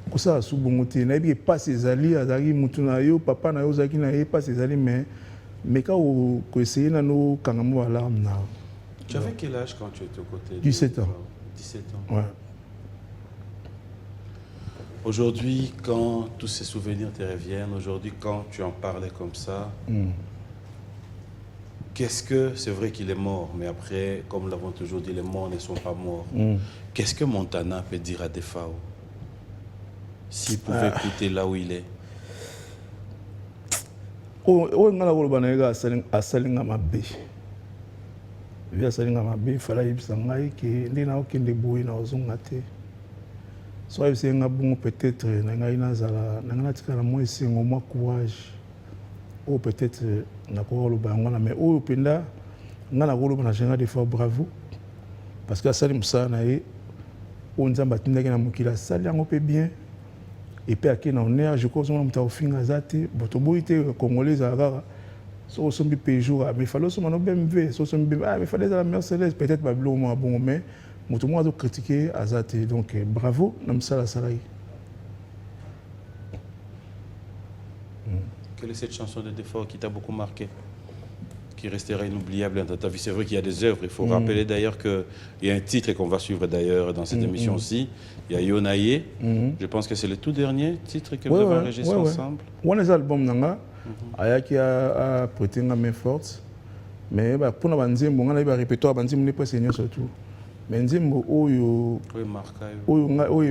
ko sa su bongo te na bi pasi ezali azaki mutu na yo papa na yo zaki na ye pasi ezali mais quand on essayait de nous kangamou alarme na. Tu avais quel âge quand tu étais aux côtés? 17 ans. 17 ans. Ouais. Aujourd'hui, quand tous ces souvenirs te reviennent, aujourd'hui, quand tu en parlais comme ça, qu'est-ce que, c'est vrai qu'il est mort, mais après, comme nous l'avons toujours dit, les morts ne sont pas morts. Qu'est-ce que Montana peut dire à Defao s'il pouvait écouter là où il est? asalinga mabe vi asalinga mabe fala yebisa ngai ke nde naokende boye na ozonga te so ayebisa nga bongo peut-être na ngai nazala na ngai natikala mwa esengo mwa courage oyo peut-être nakoka koloba yango wana mais oyo mpenza ngai nakoloba na général Defao bravo parce que asali mosala na ye oyo nzambe atindaki na mokili asali yango mpe bien et puis à na honneur je crois que on t'a offert azati botoboité congolais kaka so sombi péjour mais fallait so mano BMW so sombi mais fallait la Mercedes peut-être pas bon mais moto moi de critiquer azati donc bravo na msala salai. Quelle est cette chanson de Defao qui t'a beaucoup marqué, qui restera inoubliable dans ta vie? C'est vrai qu'il y a des œuvres, il faut rappeler d'ailleurs qu'il y a un titre qu'on va suivre d'ailleurs dans cette émission aussi. Il y a Yonaye, je pense que c'est le tout dernier titre que vous avez enregistré ensemble. On a album nanga, ayaki a prêté une main forte, mais pour nous banzimbo, on a eu un répertoire banzimbo n'est pas seigneur surtout. Mais nzimbo oyo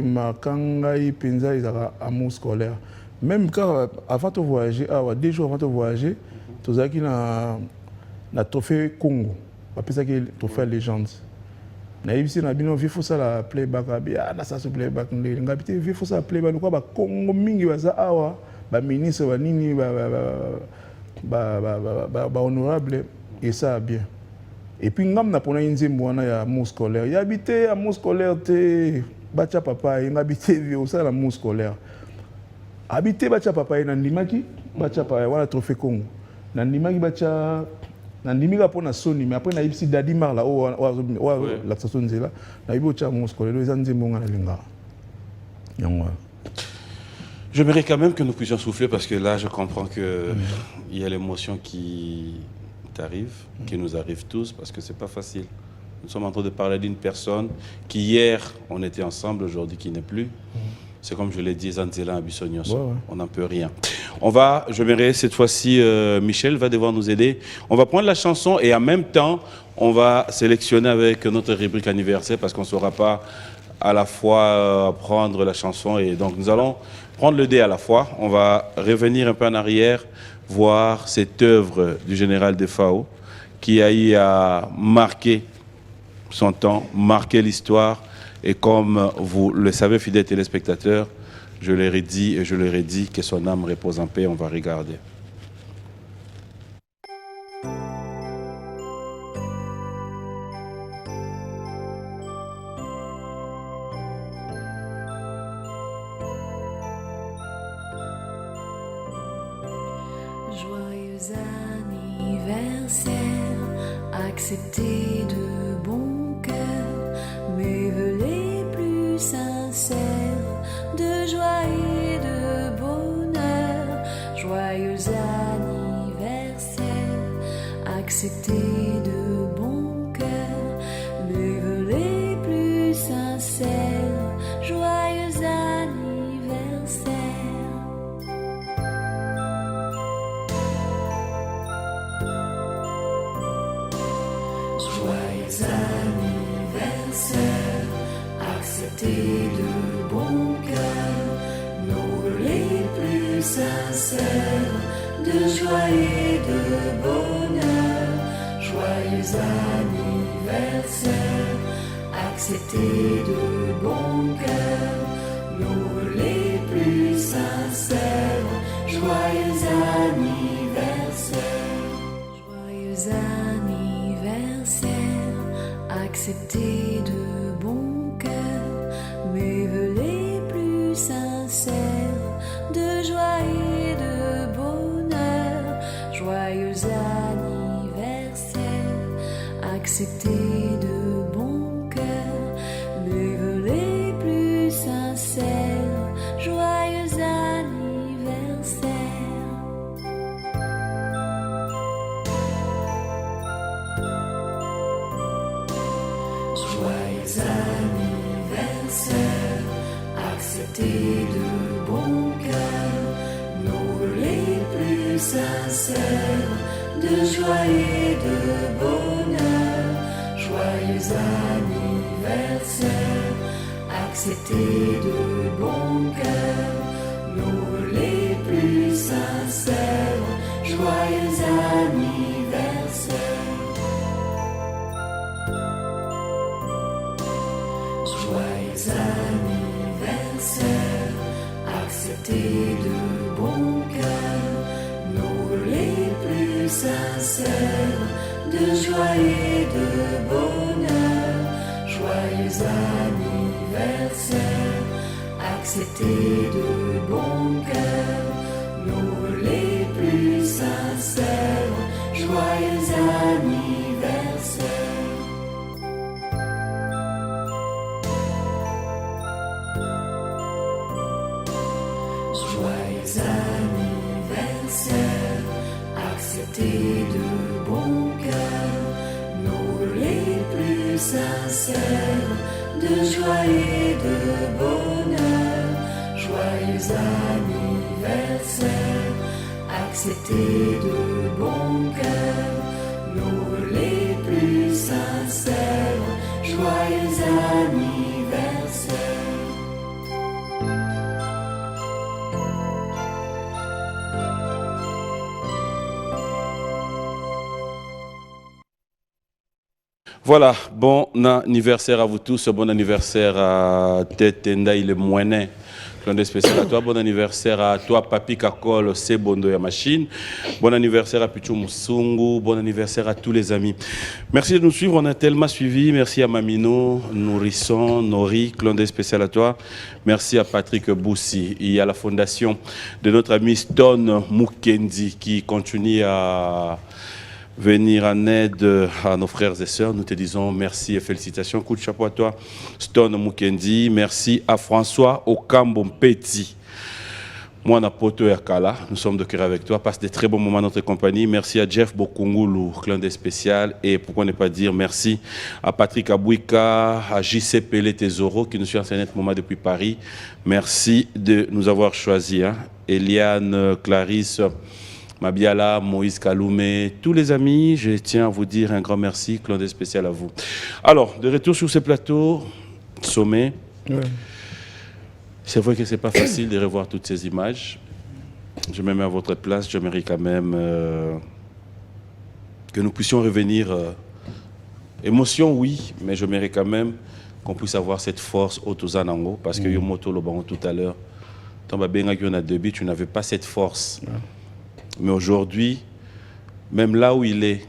markanga y penza izaka amour scolaire. Même quand avant de voyager, 2 jours avant de voyager, tu as na trophée Congo, après ça qui trophée légende. Na ibisi na bino vifo ça la playback abia na ça se playback ngabité vifo ça playback quoi ba Congo mingi baza awa ba ministre ba nini ba honorable et ça bien. Et puis ngam na pona nzembo wana ya mot scolaire. Ya habité à mot scolaire te bacha papa ngabité vieux ça la mot scolaire. Habité bacha papa na ndimaki bacha papa wana trophée Congo. Na ndimaki bacha na ndimika pona soni mais après na ibisi dadi mar la o la station nzela na ibo cha muscole les nzembo ngana linga yango. J'aimerais quand même que nous puissions souffler parce que là je comprends que il y a l'émotion qui t'arrive, qui nous arrive tous parce que c'est pas facile. Nous sommes en train de parler d'une personne qui hier on était ensemble, aujourd'hui qui n'est plus. C'est comme je l'ai dit, Zanzela Abissonios. On n'en peut rien. J'aimerais cette fois-ci, Michel va devoir nous aider. On va prendre la chanson et en même temps, on va sélectionner avec notre rubrique anniversaire parce qu'on ne saura pas à la fois prendre la chanson. Et donc, nous allons prendre le dé à la fois. On va revenir un peu en arrière, voir cette œuvre du général Defao qui a eu à marquer son temps, marquer l'histoire. Et comme vous le savez, fidèles téléspectateurs, je leur ai dit et je leur ai dit que son âme repose en paix. On va regarder. Joyeux anniversaire, accepté de bon cœur mes vœux les plus sincères de joie et de bonheur. Joyeux anniversaire, accepté de bon cœur mes vœux les plus sincères. Joyeux anniversaire. Joyeux anniversaire, accepté de bon cœur nos vœux les plus sincères de joie et de bonheur. Joyeux anniversaire, accepté de bon cœur nos vœux les plus sincères. Joyeux anniversaire. Joyeux anniversaire, accepté de bon cœur mes vœux les plus sincères de joie et de bonheur. Joyeux anniversaire, accepté de bon cœur mes vœux les plus sincères. Joyeux anniversaire. Joyeux anniversaire, accepté accepter de bon cœur nos vœux les plus sincères de joie et de bonheur. Joyeux anniversaire, accepter de bon cœur nos vœux les plus sincères. Joyeux anniversaire. Joyeux anniversaire, acceptez de bon cœur nos vœux les plus sincères de joie et de bonheur. Joyeux anniversaire, acceptez de bon cœur nos vœux les plus sincères. Joyeux anniversaire. Joyeux anniversaire, acceptez de bon cœur nos vœux les plus sincères de joie et de bonheur. Joyeux anniversaire, acceptez de bon cœur nos vœux les plus sincères. Joyeux anniversaire. Voilà, bon anniversaire à vous tous, bon anniversaire à Tetenda, il est moinet. Clan de spécial à toi, bon anniversaire à toi, Papi Kakol, c'est Bondo ya Machine. Bon anniversaire à Pichou Moussungu, bon anniversaire à tous les amis. Merci de nous suivre, on a tellement suivi. Merci à Mamino, Nourrisson, Nori, Clan de spécial à toi. Merci à Patrick Boussi et à la fondation de notre ami Stone Mukendi qui continue à venir en aide à nos frères et sœurs. Nous te disons merci et félicitations. Coup de chapeau à toi, Stone Mukendi. Merci à François Okambo Mpeti. Moi, Napoto et Akala, nous sommes de cœur avec toi. Passe des très bons moments dans notre compagnie. Merci à Jeff Bokungulu, clan des spécial. Et pourquoi ne pas dire merci à Patrick Abouika, à JC Pelé Tesoro, qui nous suit en ce moment depuis Paris. Merci de nous avoir choisis. Eliane, Clarisse, Mabiala, Moïse Kaloumé, tous les amis, je tiens à vous dire un grand merci, clan des spécial à vous. Alors, de retour sur ce plateau, sommet. Ouais. C'est vrai que ce n'est pas facile de revoir toutes ces images. Je me mets à votre place, j'aimerais quand même que nous puissions revenir. Émotion, oui, mais j'aimerais quand même qu'on puisse avoir cette force au Tozanango, parce que Yomoto Lobango tout à l'heure, tu n'avais pas cette force. Ouais. Mais aujourd'hui, même là où il est,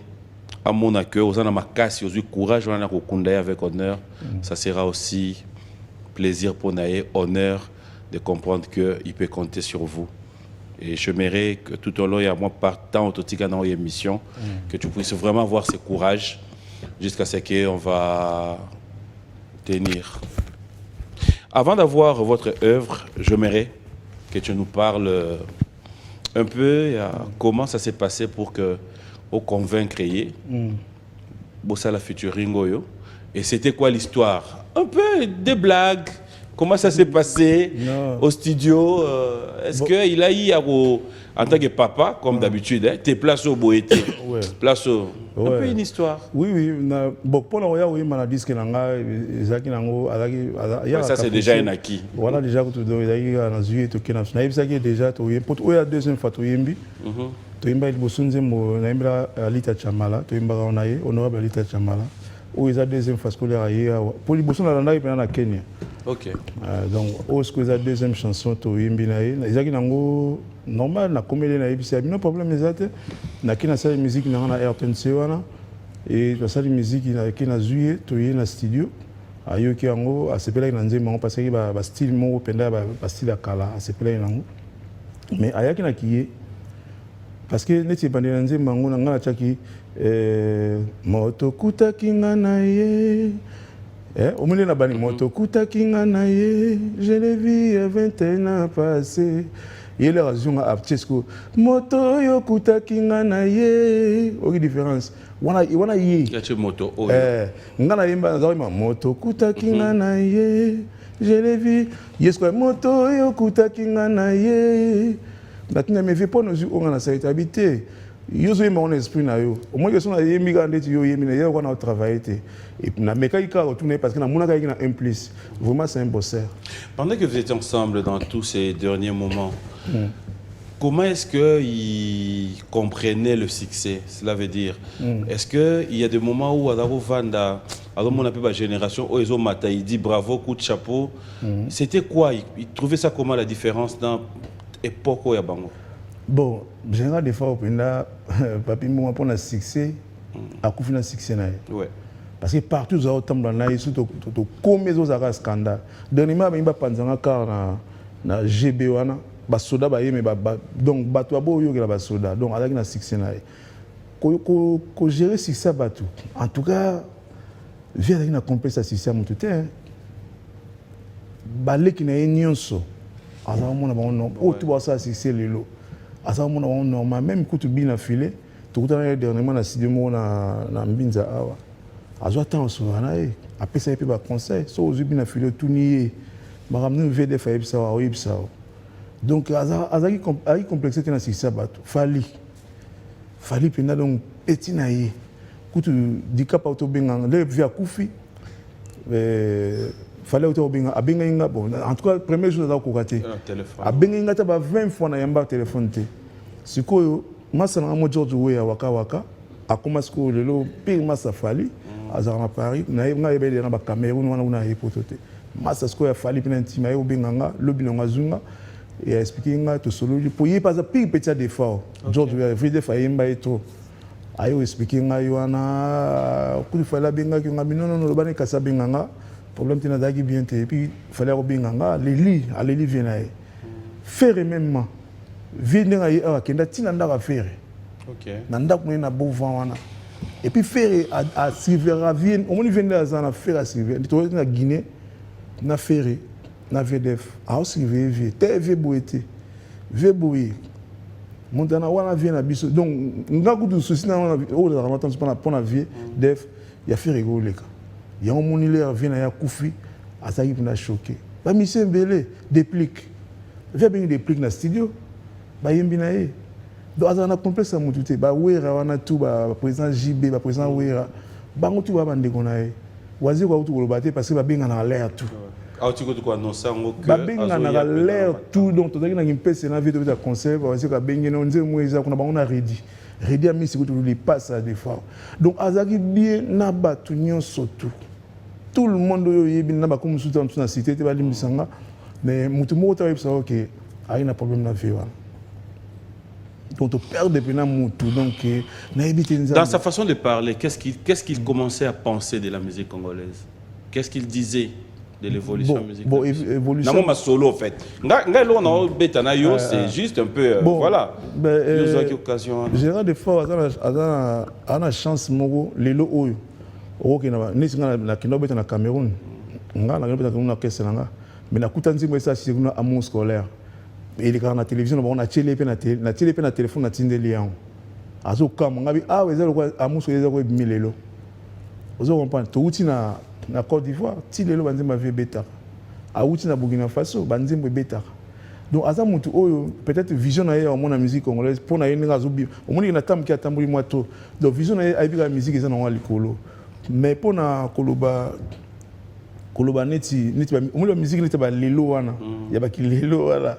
à mon accueil, aux Anamakasi, aux courage, on a avec honneur, ça sera aussi plaisir pour Naé, honneur de comprendre qu'il peut compter sur vous. Et je m'aimerais que tout au long, il y a moi partant au Totika dans l'émission, que tu puisses vraiment avoir ce courage jusqu'à ce qu'on va tenir. Avant d'avoir votre œuvre, j'aimerais que tu nous parles un peu comment ça s'est passé pour que au convaincre Bossa la featuring Oyo. Et c'était quoi l'histoire? Un peu des blagues. Comment ça s'est passé au studio? Est-ce qu'il a eu, en tant que papa, comme d'habitude, tes places au Boété, place au... Un peu une histoire. Oui, oui. Bon, pour la oui, on a dit que ça c'est déjà un acquis. Voilà, déjà, tu dois aller juillet, tu as déjà, tu as la deuxième fois, tu as il bosunze mo naimba Alita Chamala, tu as honorable Alita Chamala. Où ils ont deuxième phase scolaire pour les bossons dans la Kenya. Ok. Donc, où est-ce qu'ils ont deuxième chanson to Yimbinaï? Ils ont normal na comédie na ibisi. Il y a un problème exact. Na qui na salle musique na na RTNC wana et la salle musique na qui na juillet to y na studio. Ayo qui ango a sepela ina nzema parce que ba style mo penda ba style akala a sepela ina ngo. Mais aya qui na kiye parce que neti bande na nzema ngo na ngala chaki moto kutaki nga na ye omuli na bani moto kutaki nga na ye je l'ai vu à 21 ans passé il a raison à Aptesco moto yo kutaki nga na ye aucune différence wana ye ya moto nga na yemba za moto kutaki nga na ye je l'ai vu yesko moto yokutaki nga na ye natina me fait pas nous on a ça habité yo zo mon esprit na yo au moins que son yemi ga ndeti yo yemi na yo on a travaillé et na meka ika retourner parce que na mona ka ina un plus vraiment c'est un bosseur. Pendant que vous étiez ensemble dans tous ces derniers moments, comment est-ce qu'ils comprenaient le succès? Cela veut dire, est-ce qu'il y a des moments où Adaro Vanda, alors mon appelle ma génération, où ils ont maté, il dit bravo, coup de chapeau. C'était quoi? Ils trouvaient ça comment la différence dans l'époque où il y a Bango? Bon, général des fois, papi moi pour le succès, à coup final succès na. Ouais. Parce que partout où autant dans na surtout comme les autres scandale. Dernièrement il va panzanga car na GB wana ba soda ba yeme ba donc bato abo yo la ba soda donc avec na succès na. Ko gérer succès bato. En tout cas, via avec na complexe succès mon tout hein. Ba leki na nyonso. Asa mona ba non o tu ba ça succès lelo. Asa mona ba normal même kutu bina filé. Tout à dernièrement na studio na mbinza awa. Azo temps sur na e après ça peut ba conseil so ozubi na filé tout nié ba ramener VD fa yebisa wa yebisa. Donc azaki complexité na succès bato. Fali pena donc petit na ye. Kutu dikapa auto benga le via kufi fallait auto benga abenga inga bon en tout cas premier jour za ko raté. Abenga inga ta ba 20 fois na yamba téléphone te. Sikoyo masa na mo George Weah waka akoma siko lelo pire masa fali azana Paris na nga yebele na ba Cameroun wana una hypothèse masa siko ya fali pena ntima yo benganga lobi na ngazunga et expliquer nga to solo pour y pas pire petit défaut George Weah vide fa yemba eto ayo expliquer nga yo ana ku fala benga ki nga non lo bane kasa benganga problème tina daki bien te et puis fallait robenganga les vient faire même vide nga yi akenda tina ndaka faire. OK. Nanda kuna beau vent wana. Et puis faire à Silvera Vienne, on vient là à faire à Silvera. Tu vois na Guinée, na faire na VDF. À Silvera, TV boité. Veboui. Montana wana vient na biso. Donc nga kutu souci na wana o la ramatan pour na vie def, ya fait rigoler ka. Ya on monileur vient ya Koufi, à ça qui m'a choqué. Ba mission belé déplique. Vient bien déplique na studio. Ba yembi na ye. Donc azana complexe mututé ba wera wana tout ba président JB ba président wera bango tout ba bande konaye wazi kwa utu kolobate parce que ba benga na l'air tout tu ko ko annoncer ngo que ba benga na l'air tout donc tozaki na kimpese na vidéo de concert wazi ka benga na nze mweza kuna bango na ready a misi ko tout les passe à des fois donc azaki bien na ba tout nyonso tout le monde yo yebi na ba comme sous dans la cité te ba limisanga mais mutu mo ta yebisa OK aina problème na vie wana. Donc, on perd depuis tout. Donc, dans sa façon de parler, qu'est-ce qu'il commençait à penser de la musique congolaise? Qu'est-ce qu'il disait de l'évolution musicale? Bon, évolution. Non, solo en fait. C'est juste un peu. Voilà. Gérard des fois, a la chance, les lots oyo. Ok, na Kinobe na Cameroun. Na Cameroun mais la coutanzi moi ça c'est un amour scolaire. Et les gars na télévision on a télé pe na téléphone na tindeli yango azo kama ngabi weza lokwa amuso yeza ko milelo ozo comprendre to uti na Côte d'Ivoire ti lelo banzemba vie beta a uti na Burkina Faso banzemba beta donc aza mutu oyo peut-être vision na ye au monde musique congolaise pour na yenga zobi au monde na tam ki atambuli mwato donc vision na ye a la musique eza na wa likolo mais pour na koloba neti ba musique neti ba lelo wana ya ba kilelo wala.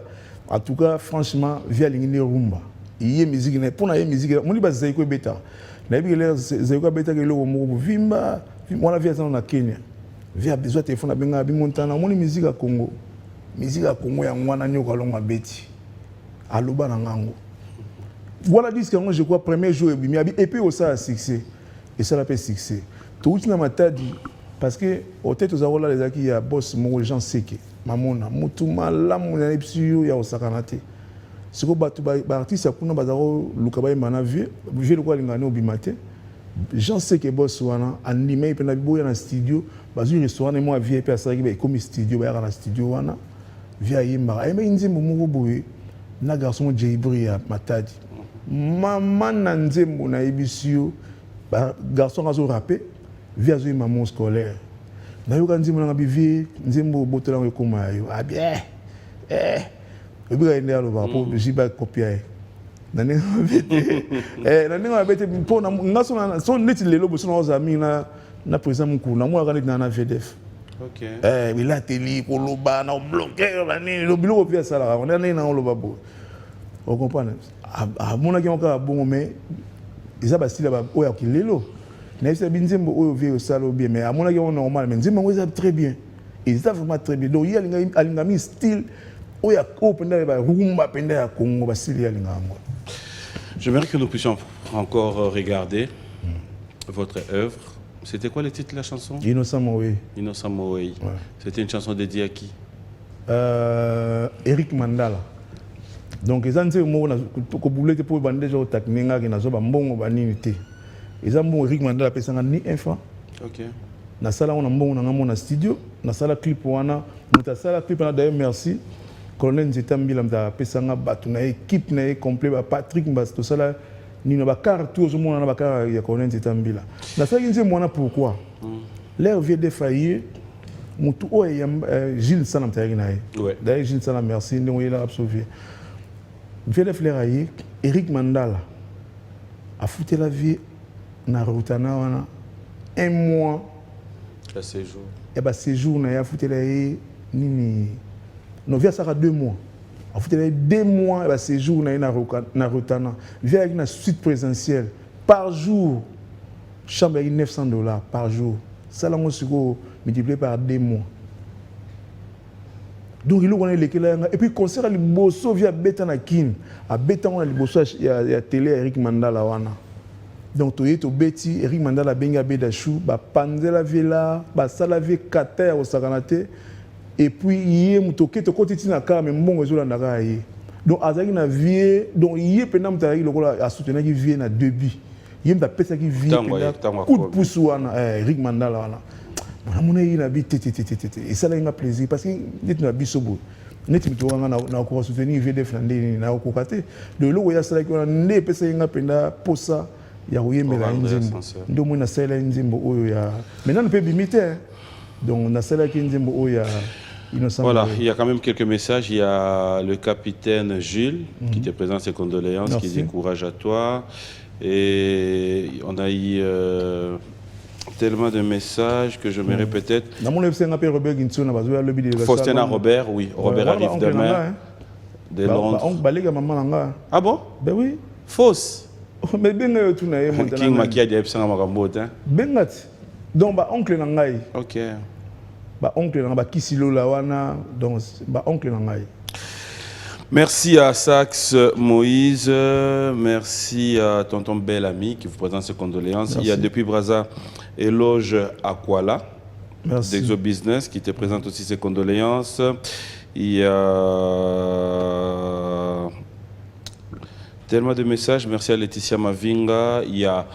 En tout cas, franchement, via l'ingénie rumba. Il y a musique, pour la musique, on dit que c'est quoi bêta. La musique, c'est quoi bêta que l'on vimba, on a vu ça dans Kenya. Via besoin de téléphone à Benga, Montana, on musique à Congo. Musique à Congo, il y a un agneau à l'on a bêti. À l'Oba Nangango. Voilà, dit que je crois, premier jour, et puis aussi à succès. Et ça l'appelle succès. Tout le monde m'a dit, parce que, au tête, aux arolas, les acquis, il y a boss, mon gens séqués. Mamona mutuma lamu na epsiyo ya osakanate siko batu ba artiste akuna bazaro lukaba mana vie le quoi lingane obimate j'en sais que boss wana animé pe na biboya na studio bazu restaurant moi vie pe asaki ba comme studio ba na studio wana via yimba eme nzembo moko boye na garçon Jebri ya Matadi mama na nzembo na ebisiyo ba garçon azo rapper via zo maman scolaire nayoka nzimbo nanga bivie nzembo botola ngo ekoma yo abie obika ende aloba po jiba kopia ye nanenga bete nanenga bete mpona ngaso na so neti lelo boso na ozami na président mukulu na mwa kaneti na VDF. OK. Bila teli koloba na bloquer bani lo biloko pia sala on est na loba bo. On comprend. Mona ki onka bongo mais ils a bastila ba oya kilelo. Na esa binzembo oyo vie sala bien mais mona ki on normal mais nzembo ils a très bien. Ils a vraiment très bien. Donc il y a alingami style oya ko penda ba rumba penda ya Congo bastila alingamwa. J'aimerais que nous puissions encore regarder votre œuvre. C'était quoi le titre de la chanson? Innocent Moé. Innocent Moé. Ouais. C'était une chanson dédiée à qui? Eric Mandala. Donc ils ont dit mo na ko boulete pour bande jo takninga ki na zo ba mbongo ba nini te. Ils ont Eric Mandala pesanga ni info. OK. Na sala on mbongo na ngamo na studio, na sala clip wana, muta sala clip na d'ailleurs merci. Colonel Nzitambila mta pesanga batu na équipe na complet ba Patrick Mbasto sala ni na ba car tout au monde na ba car ya Colonel Nzitambila. Na sala nzi mwana pourquoi? L'air vient de faillir. Mutu o Gilles Salam tayari na ye. D'ailleurs Gilles Salam merci ndongo il a absolvé. Vele Fleraye, Eric Mandala a foutu la vie na Rutana wana 1 mois. La séjour. Et bah séjour na ya foutu la nini. Non via ça 2 mois. A foutu la 2 mois et bah séjour na Rutana. Via avec une suite présentielle par jour. Chambre avec $900 par jour. Ça là on se multiplié par 2 mois. Donc il y a les et puis concert les bosso via Betana Kin à Betana les bosso il y a télé Eric Mandala wana. Donc tu es to beti Eric Mandala benga bedachou ba panzela vela ba salave kata au sakanate et puis yé mutoke to kotiti na ka mais mbongo ezola ndaka yé. Donc azaki na vie donc yé pena mutaki lokola a soutenir qui vie na début. Yé mta pesa qui vie coup de pouce wana Eric Mandala wana. Mon ami a habité et ça là il m'a plaisir parce que net na bisobo net tu vois na ko soutenir VDF na ko kate de lo ya ça là ne pesa inga penda posa ya oyembela nzimbo ndo mona sala nzimbo oyo ya maintenant on peut limiter donc na sala ki nzimbo oyo ya innocent. Voilà, il y a quand même quelques messages. Il y a le capitaine Jules qui te présente ses condoléances. Merci. Qui dit courage à toi. Et on a eu tellement de messages que je me répète. Faustina Robert, oui. Robert arrive demain. De Londres. Ah bon? Ben oui. Fausse. Mais bien tu n'as pas. King Makia de Epsanga Makambote. Ben donc ba oncle nangai. OK. Ba oncle nangai ba kisilo la wana donc ba oncle nangai. Merci à Sax Moïse, merci à tonton Bellamy qui vous présente ses condoléances. Merci. Il y a depuis Brazza Éloge Aquala d'Exo Business qui te présente aussi ses condoléances. Il y a tellement de messages. Merci à Laetitia Mavinga. Il y a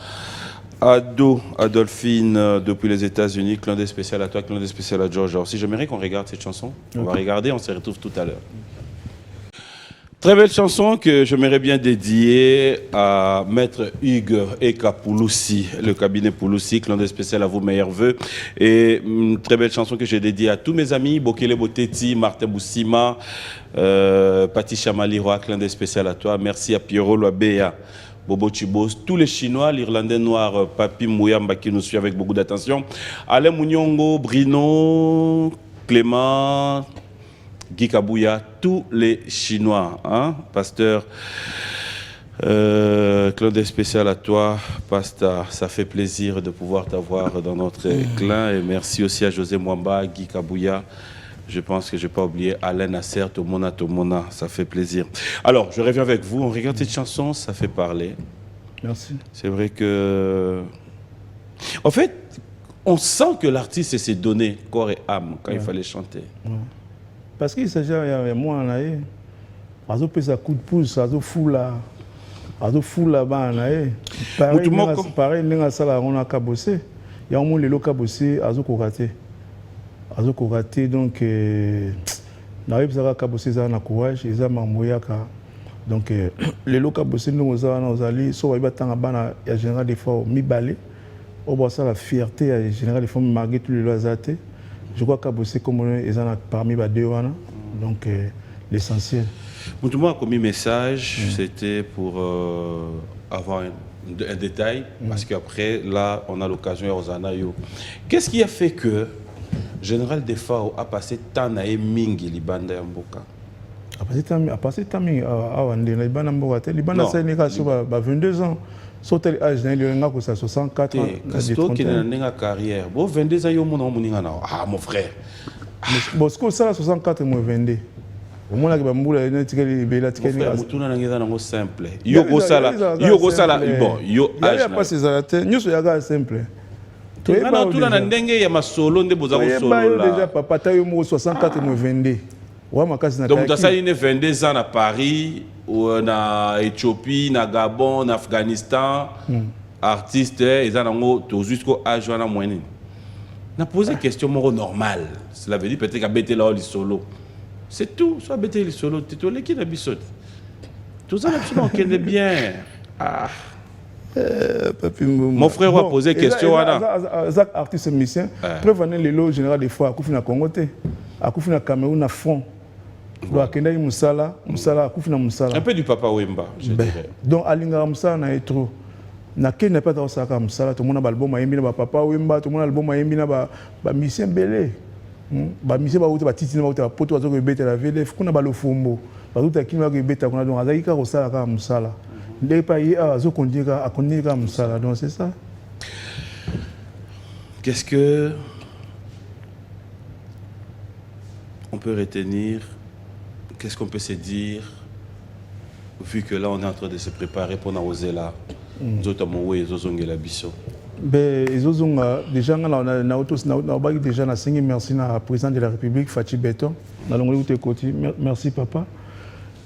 Adolphine depuis les États-Unis. Clin d'œil spécial à toi, clin d'œil spécial à George. Alors, si j'aimerais qu'on regarde cette chanson, on va regarder, on se retrouve tout à l'heure. Très belle chanson que j'aimerais bien dédier à Maître Hugues Eka Pouloussi, le cabinet Pouloussi, clin d'œil spécial à vos meilleurs voeux. Et une très belle chanson que j'ai dédiée à tous mes amis, Bokele Boteti, Martin Boussima, Pati Chamaliroa, clin d'œil spécial à toi. Merci à Pierrot Loabea, Bobo Chibos, tous les Chinois, l'Irlandais noir, Papi Mouyamba qui nous suit avec beaucoup d'attention. Alain Mouniongou, Brino, Clément, Guy Kabouya, tous les Chinois, hein, pasteur, clin d'œil spécial à toi, pasteur, ça fait plaisir de pouvoir t'avoir dans notre clin, et merci aussi à José Mwamba, Guy Kabouya, je pense que je n'ai pas oublié Alain Nasser, Tomona, ça fait plaisir. Alors, je reviens avec vous, on regarde cette chanson, ça fait parler. Merci. C'est vrai que, en fait, on sent que l'artiste s'est donné corps et âme quand il fallait chanter. Parce qu'il s'agit de moi, on a eu un coup de pouce, on a fou là-bas. Pareil, on a cabossé. Il y a un monde qui a cabossé, on a raté. Donc, on a cabossé, on a courage, on a moyaka. Donc, les locaux cabossé, nous avons allé, soit il y a général des fois, mi balé. On voit ça la fierté, général des fois, malgré tous les lois athées. Je crois qu'à bosser comme ils en ont parmi les deux. Donc, l'essentiel. Moutouma a commis message, c'était pour avoir un détail, parce qu'après, là, on a l'occasion aux Anayo. Qu'est-ce qui a fait que Général Defao a passé tant à Mingi, Libanda Mboka? A passé tant à Wande, Libanda Mboka. Libanda, c'est 22 ans. Sauter l'âge d'un lion, c'est 64 ans. C'est toi qui as une carrière. Bon, 22 ans, ah, mon frère. Bon, ce que ça, 64 moi 22. Au moins, la bamboula, il y a un simple. Yo, sala. Bon, yo, il n'y a pas ces arrêtés. Nous, il y a simple. Tu es là, tu as ndenge ya masolo nde boza ko solo là. Déjà papa tayo mo 64 mo 22. Wa makasi na. Donc tu as une 22 ans à Paris ou na Éthiopie, na Gabon, na Afghanistan. Artiste, ils ont tout jusqu'au âge na moyenne. Na posé question moro normal. Cela veut dire peut-être qu'à bêter là les solo. C'est tout, soit bêter les solo, tu es qui n'habite. Tout ça absolument qu'elle est bien. Ah. Mon frère a posé question à Zach artiste musicien. Preuve année le lot général des fois à Koufina Congo té, à Koufina Cameroun à fond. Do akenda musala, musala Koufina musala. Un peu du papa Wemba, je dirais. Donc alinga musala na trop. Na ken n'a pas dans ça comme musala, tout le monde a album a na papa Wemba, tout le monde a album a na ba musicien belé. Ba musicien ba uta ba titi na ba uta poto azo ko beta la VDF kuna ba lo fombo. Ba uta kinwa ko beta kuna donc azaki ka ko sala ka musala. Les pays à Musala, donc c'est ça. Qu'est-ce que on peut retenir? Qu'est-ce qu'on peut se dire? Vu que là on est en train de se préparer pour oser là. Nous avons la biso. Déjà, on a déjà merci à président de la République, Fatih Beton. Merci papa.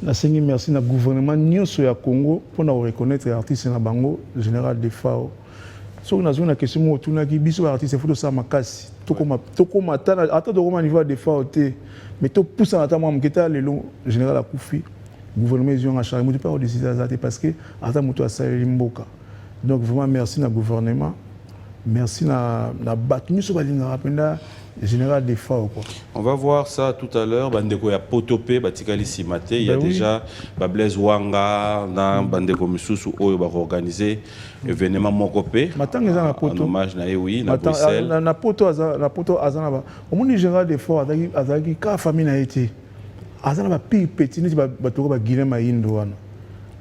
Merci au gouvernement du Congo pour nous reconnaître l'artiste na bango général Defao. Si on a une question autour de biso artiste faut ça makasi. To comme attends de niveau Defao té mais to pousse à attendre mketa le général Akoufi gouvernement ils ont chargé pas décider ça parce que attends muto asali mboka. Donc vraiment merci au gouvernement. Merci na battu sur balinga rapenda général Defao quoi. On va voir ça tout à l'heure. Bandeko ya Potopé, Batikali Simate. Il y a déjà Blaise Wanga, dans Bandeko Misusu, où va organiser événement Mokopé. En hommage na oui, na Bruxelles. Na poto azana. Au monde général Defao, azaki ka famille na été. Azana ba petit ni ba toko ba Guinée maindo wana.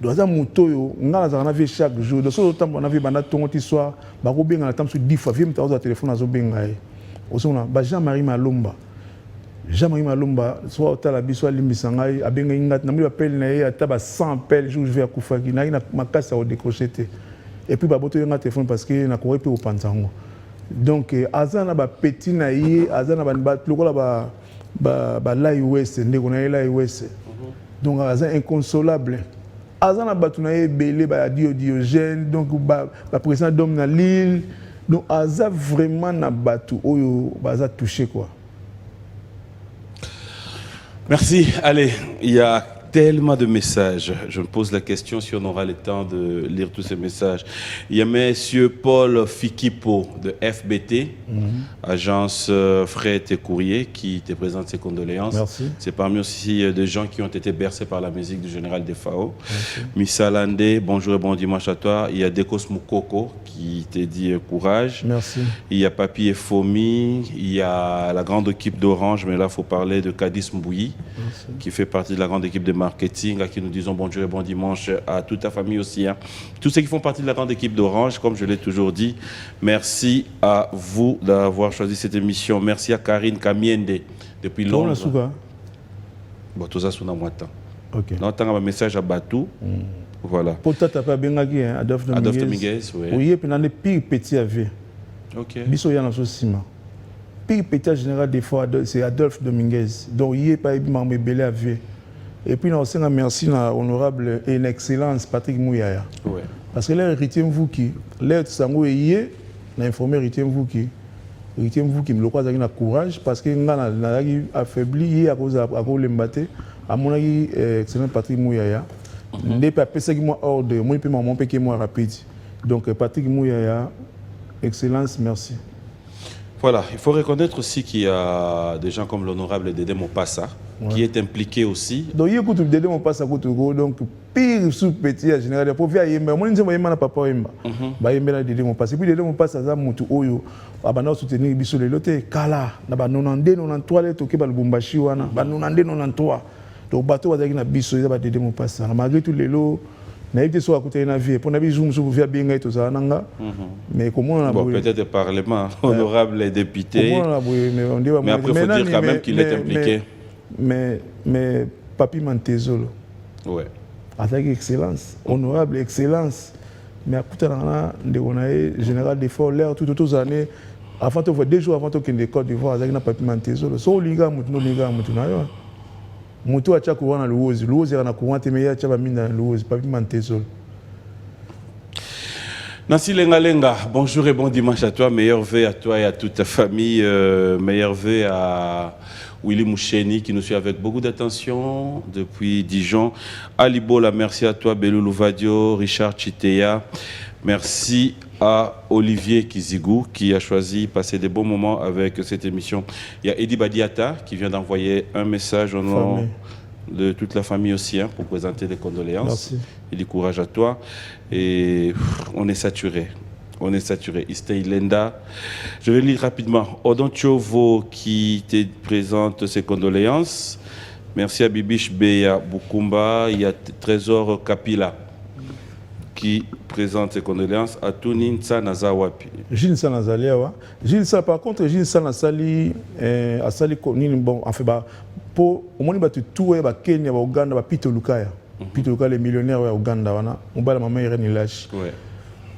Donc aza motoyo ngala za na vie chaque jour. Donc so temps on a vu bana tongo soir, ba ko benga na temps so 10 fois, vie mtazo téléphone azo benga e. Jean-Marie Malumba. Jean-Marie Malumba, soit au Talabi, soit à Limbisangaï, à Bengaïngat, n'a pas appelé à taba 100 appels, je vais à Koufaki, n'a ma casse à décrocher. Et puis, baboto y a un téléphone parce qu'il n'a pas au Pantango. Donc, Azana ba petit naïe, Azana ba lokola ba l'AIOS, n'est l'AIOS. Donc, Azana inconsolable. Azana ba tunaye belé, ba Diogène, donc ba président d'homme na l'île. Donc, Aza vraiment na batu, oyo, Aza touché quoi. Merci. Allez, il y a tellement de messages. Je me pose la question si on aura le temps de lire tous ces messages. Il y a monsieur Paul Fikipo de FBT, agence Fret et Courrier, qui te présente ses condoléances. Merci. C'est parmi aussi des gens qui ont été bercés par la musique du général Defao. Missalande, bonjour et bon dimanche à toi. Il y a Dekos Moukoko qui te dit courage. Merci. Il y a Papi et Fomi, il y a la grande équipe d'Orange, mais là il faut parler de Kadis Mbouyi, qui fait partie de la grande équipe de marketing, à qui nous disons bonjour et bon dimanche à toute ta famille aussi. Hein. Tous ceux qui font partie de la grande équipe d'Orange, comme je l'ai toujours dit, merci à vous d'avoir choisi cette émission. Merci à Karine Kamiende depuis Londres. Bon, tout ça, c'est un mois. Ok. Nous avons un message à Batou. Voilà. Pour toi, tu n'as pas bien gagné, Adolphe Dominguez. Oui. Oui, et puis on a pire petit à vie. Ok. Biso yana so sima. Pire petit général des fois, c'est Adolphe Dominguez. Donc, il n'est pas bien belé à vie. Et puis, nous avons merci à l'honorable et l'excellence Patrick Mouyaya. Ouais. Parce que là, Ritiem Vouki, là, Sango est informé Ritiem Vouki. Ritiem Vouki, me le croise avec courage parce que nous avons affaibli à cause de l'embatté. À mon avis, excellent Patrick Mouyaya. Je n'ai pas pensé que moi ordre, moi je peux m'en rapide. Donc Patrick Mouyaya, excellence, merci. Voilà, il faut reconnaître aussi qu'il y a des gens comme l'honorable Dédé Mopassa qui est impliqué aussi. Donc il y a beaucoup de Dédé Mopassa donc pire sous petit à général pour via yemba moi nzemba yemba na papa yemba ba yemba na Dédé Mopassa puis Dédé Mopassa za mutu oyo abana soutenir biso le lote kala na ba 92 93 to ke ba Lubumbashi wana ba 92 93 donc bato bazaki na biso za ba Dédé Mopassa malgré tout lelo na été soit à côté na vie pour na biso musu via bien to za nanga mais comment on a bon peut-être parlement honorable les députés mais après faut dire quand même qu'il est impliqué mais Papi Mantezolo ouais avec excellence honorable excellence mais à côté de on a général d'effort l'air tout aux années avant de voir 2 jours avant que les Côte d'Ivoire avec na Papi Mantezolo so liga mutu na yo mutu acha kuwana luozi na kuwante meya cha baminda luozi Papi Mantezolo. Nancy Lengalenga, bonjour et bon dimanche à toi, meilleurs vœux à toi et à toute ta famille, meilleurs vœux à Willy Moucheni qui nous suit avec beaucoup d'attention depuis Dijon. Ali Bola, merci à toi, Belou Louvadio, Richard Chitea, merci à Olivier Kizigou qui a choisi de passer des bons moments avec cette émission. Il y a Eddie Badiata qui vient d'envoyer un message au nom de toute la famille aussi pour présenter des condoléances. Merci. Il dit courage à toi et on est saturé. On est saturé. Istey Lenda. Je vais lire rapidement. Odon Tchovo qui te présente ses condoléances. Merci à Bibiche Beya Bukumba. Il y a Trésor Kapila qui présente ses condoléances à Tounin Nazawapi. Gilles Sanazaliawa. Gilles Sa, par contre, Gilles Sanazali, a sali bon, en fait, pour au moins tout ba Kenya, ba Uganda, ba Pito Lukaya. Pito Lukaya, les millionnaires wa Uganda, wana. On ba la maman Irene Ilash. Ouais.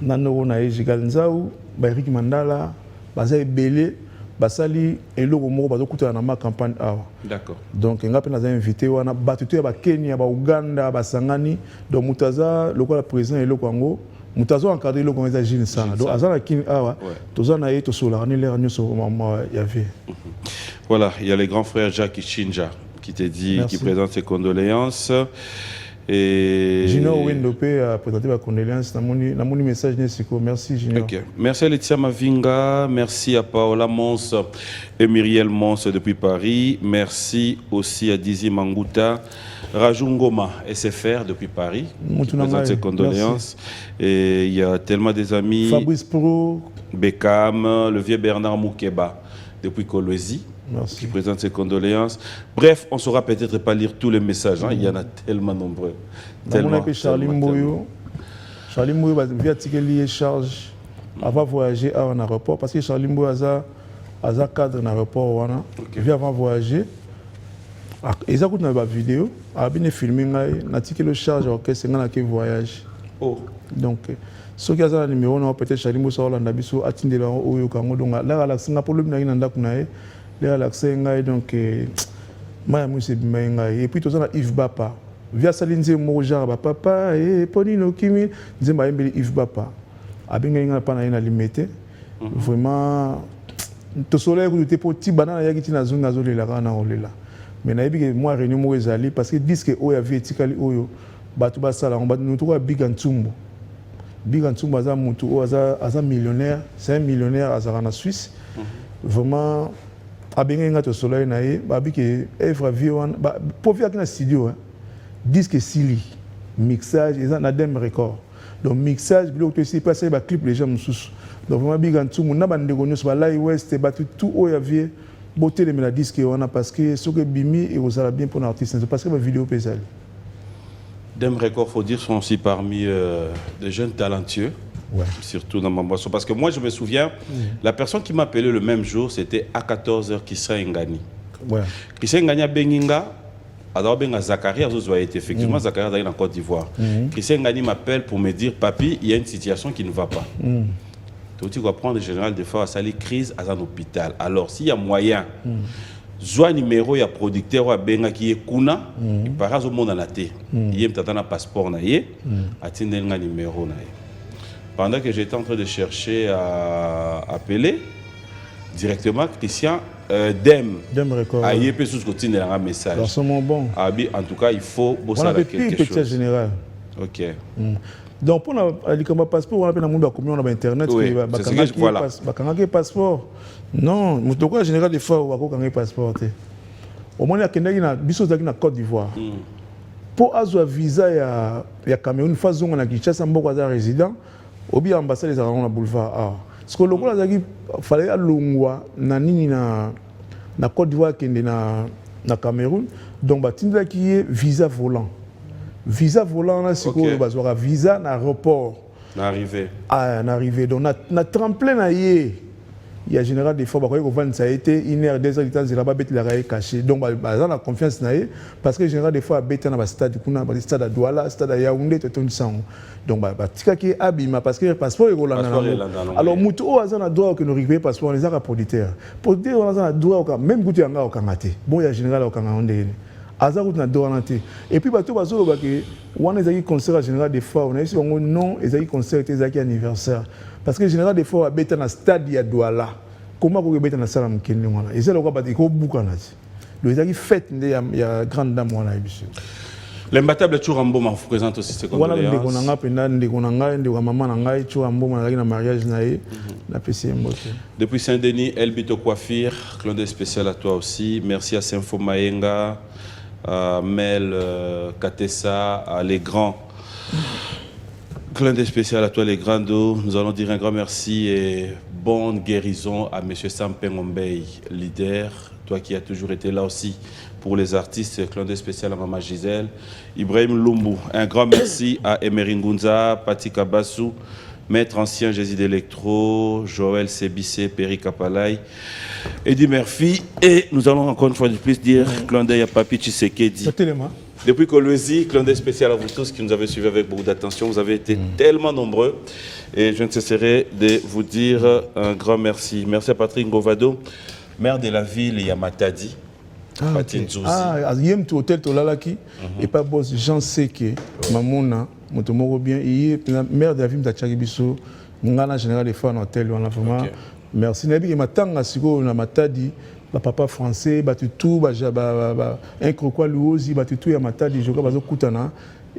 Nano na Ejigal Nzau, ba Eric Mandala, ba Zaye Belé, ba sali eloko moko ba zokuta na ma campagne awa. D'accord. Donc ngape na za invité wana ba tutu ba Kenya, ba Uganda, ba Sangani, donc mutaza lokola président eloko ngo. Mutazo encadré le comme Gilles Sana. Donc azana kin awa tozana yeto sola ni l'air nyuso mama yavé. Voilà, il y a les grands frères Jacques Chinja qui te dit qui présente ses condoléances et Junior Wendope a présenté ma condoléances na moni message nesiko. Merci Junior. OK. Merci à Laetitia Mavinga, merci à Paola Mons et Myriel Mons depuis Paris. Merci aussi à Dizi Manguta. Rajou Ngoma, SFR depuis Paris, qui présente ses condoléances. Merci. Et il y a tellement des amis. Fabrice Pro. Beckham, le vieux Bernard Moukeba depuis Kolwezi, qui présente ses condoléances. Bref, on ne saura peut-être pas lire tous les messages. Hein. Il y en a tellement nombreux. Tellement, Charlie Mboyo. Charlie Mboyo va via ticket charge avant de voyager à un aéroport. Parce que Charlie Mboyo a un cadre dans l'aéroport. Il vient avant de voyager. Ils ont une vidéo, ils ont filmé, ils ont le charge orchestre, ils ont voyage. Oh. Donc, ceux qui ont un numéro, peut-être Charlie Moussa, ils ont attendu là où ils ont donc là, la Singapour, ils ont là, la donc, et puis, ils ont Yves Bapa. Via Salinze Moja, papa, et Ponino Kimi, ils ont Yves Bapa. Ils ont pas limité. Vraiment, tout soleil, vous êtes pour Tibana, il y a qui n'a là. Mais moi réunion mo ezali parce que disque oyo avait etikali oyo batu basala on ba nous trouver Big Antumbo aza mutu aza millionnaire, c'est un millionnaire azara na Suisse. Vraiment abenga to soleil na ye ba biki evra viwan ba pour via na studio disque sili mixage eza na dem record. Donc mixage bilo to si passer ba clip les gens mususu. Donc vraiment Big Antumbo na ba ndeko nyos ba Lai West ba tout oyo avait beauté de la disque parce que ce que Bimi et vous allez bien pour l'artiste parce que ma vidéo pesale. Dem Record, faut dire, sont aussi parmi des jeunes talentueux, surtout dans ma boisson. Parce que moi, je me souviens, la personne qui m'a appelé le même jour, c'était à 14h, Kisra Ngani. Kisra Ngani a Benginga, alors Benga Zakaria, effectivement, Zakaria est en Côte d'Ivoire. Kisra Ngani m'appelle pour me dire, papi, il y a une situation qui ne va pas. Tu vas prendre le général de force à la crise à un hôpital. Alors, s'il y a moyen, soit numéro, il y a producteur ou benga qui est kuna, par exemple, au monde en a été. Il y a un passeport naïe, atteindre un numéro naïe. Pendant que j'étais en train de chercher à appeler directement Christian Dem Record. À y peut sous continuer un message. Dans ce moment bon. En tout cas, il faut bosser avec quelque chose. Général. OK. Donc pour le passeport, on a bien un combien on a internet, voilà. Passeport. Non, mais quoi général des fois on a un passeport. Au moins il y a quelqu'un qui a na Côte d'Ivoire. Pour avoir visa ya Cameroun, phase où on a Kinshasa, on a résident, ou bien ambassade des Arabes na boulevard. Parce que le gars il fallait alongwa na nini na Côte d'Ivoire qui na Cameroun, donc batinda qui est visa volant. Visa volant là c'est quoi bazora visa na aéroport. N'arrivé. N'arrivé. Donc na tremplin na yé. Il y a général des fois ça a été 1 heure 2 heures de temps c'est là-bas la raie caché. Donc bazan la confiance na yé parce que général des fois bête na stade kuna ba stade à Douala, stade à Yaoundé tout ça. Donc tika qui abima parce que passeport est rolanda. Alors mutu o azana droit que nous récupérer passeport les arabes auditeur. Pour dire on azana droit même goûter anga okangate. Bon il y a général okangande. Azarut na droit nanté. Et puis bato bazo ba que on ezaki concert général des fois on a ici on non ezaki concert ezaki anniversaire parce que général des fois bête na stade ya Douala. Comment ko bête na sala mkende wana. Ezalo ko ba ko buka na ti. Le ezaki fête nde ya grande dame wana biso. L'imbattable Chourambo m'a présente aussi ses condoléances. Voilà ndeko nanga penda ndeko nanga ndeko maman nanga Chourambo mazaki na mariage nae na PC mbote. Depuis Saint-Denis, Elbito Coiffure, clin d'œil spécial à toi aussi. Merci à Sinfo Mayenga, à Mel Katessa, à les grands. Clin d'œil spécial à toi les grands dos. Nous allons dire un grand merci et bonne guérison à monsieur Sampeng Ombey, leader, toi qui as toujours été là aussi pour les artistes, clin d'œil spécial à Maman Gisèle, Ibrahim Lumbu, un grand merci à Emery Ngunza, Pati Kabassou, Maître Ancien Jésus d'Electro, Joël Sebissé, Perry Kapalai, Eddie Murphy, et nous allons encore une fois de plus dire clin d'œil à Papi Tshisekedi. Depuis Kolwezi, clin d'œil spécial à vous tous qui nous avez suivis avec beaucoup d'attention, vous avez été tellement nombreux, et je ne cesserai de vous dire un grand merci. Merci à Patrick Ngovado, maire de la ville Yamatadi. Yem tu hôtel tolalaki et pas boss Jean Seke mamona moto moko bien et maire de la ville d'Achaki biso ngana général des femmes hôtel on a vraiment merci nabi et matanga siko na Matadi ba papa français ba tout ba un crocoi luozi ba tout ya Matadi joka bazo kutana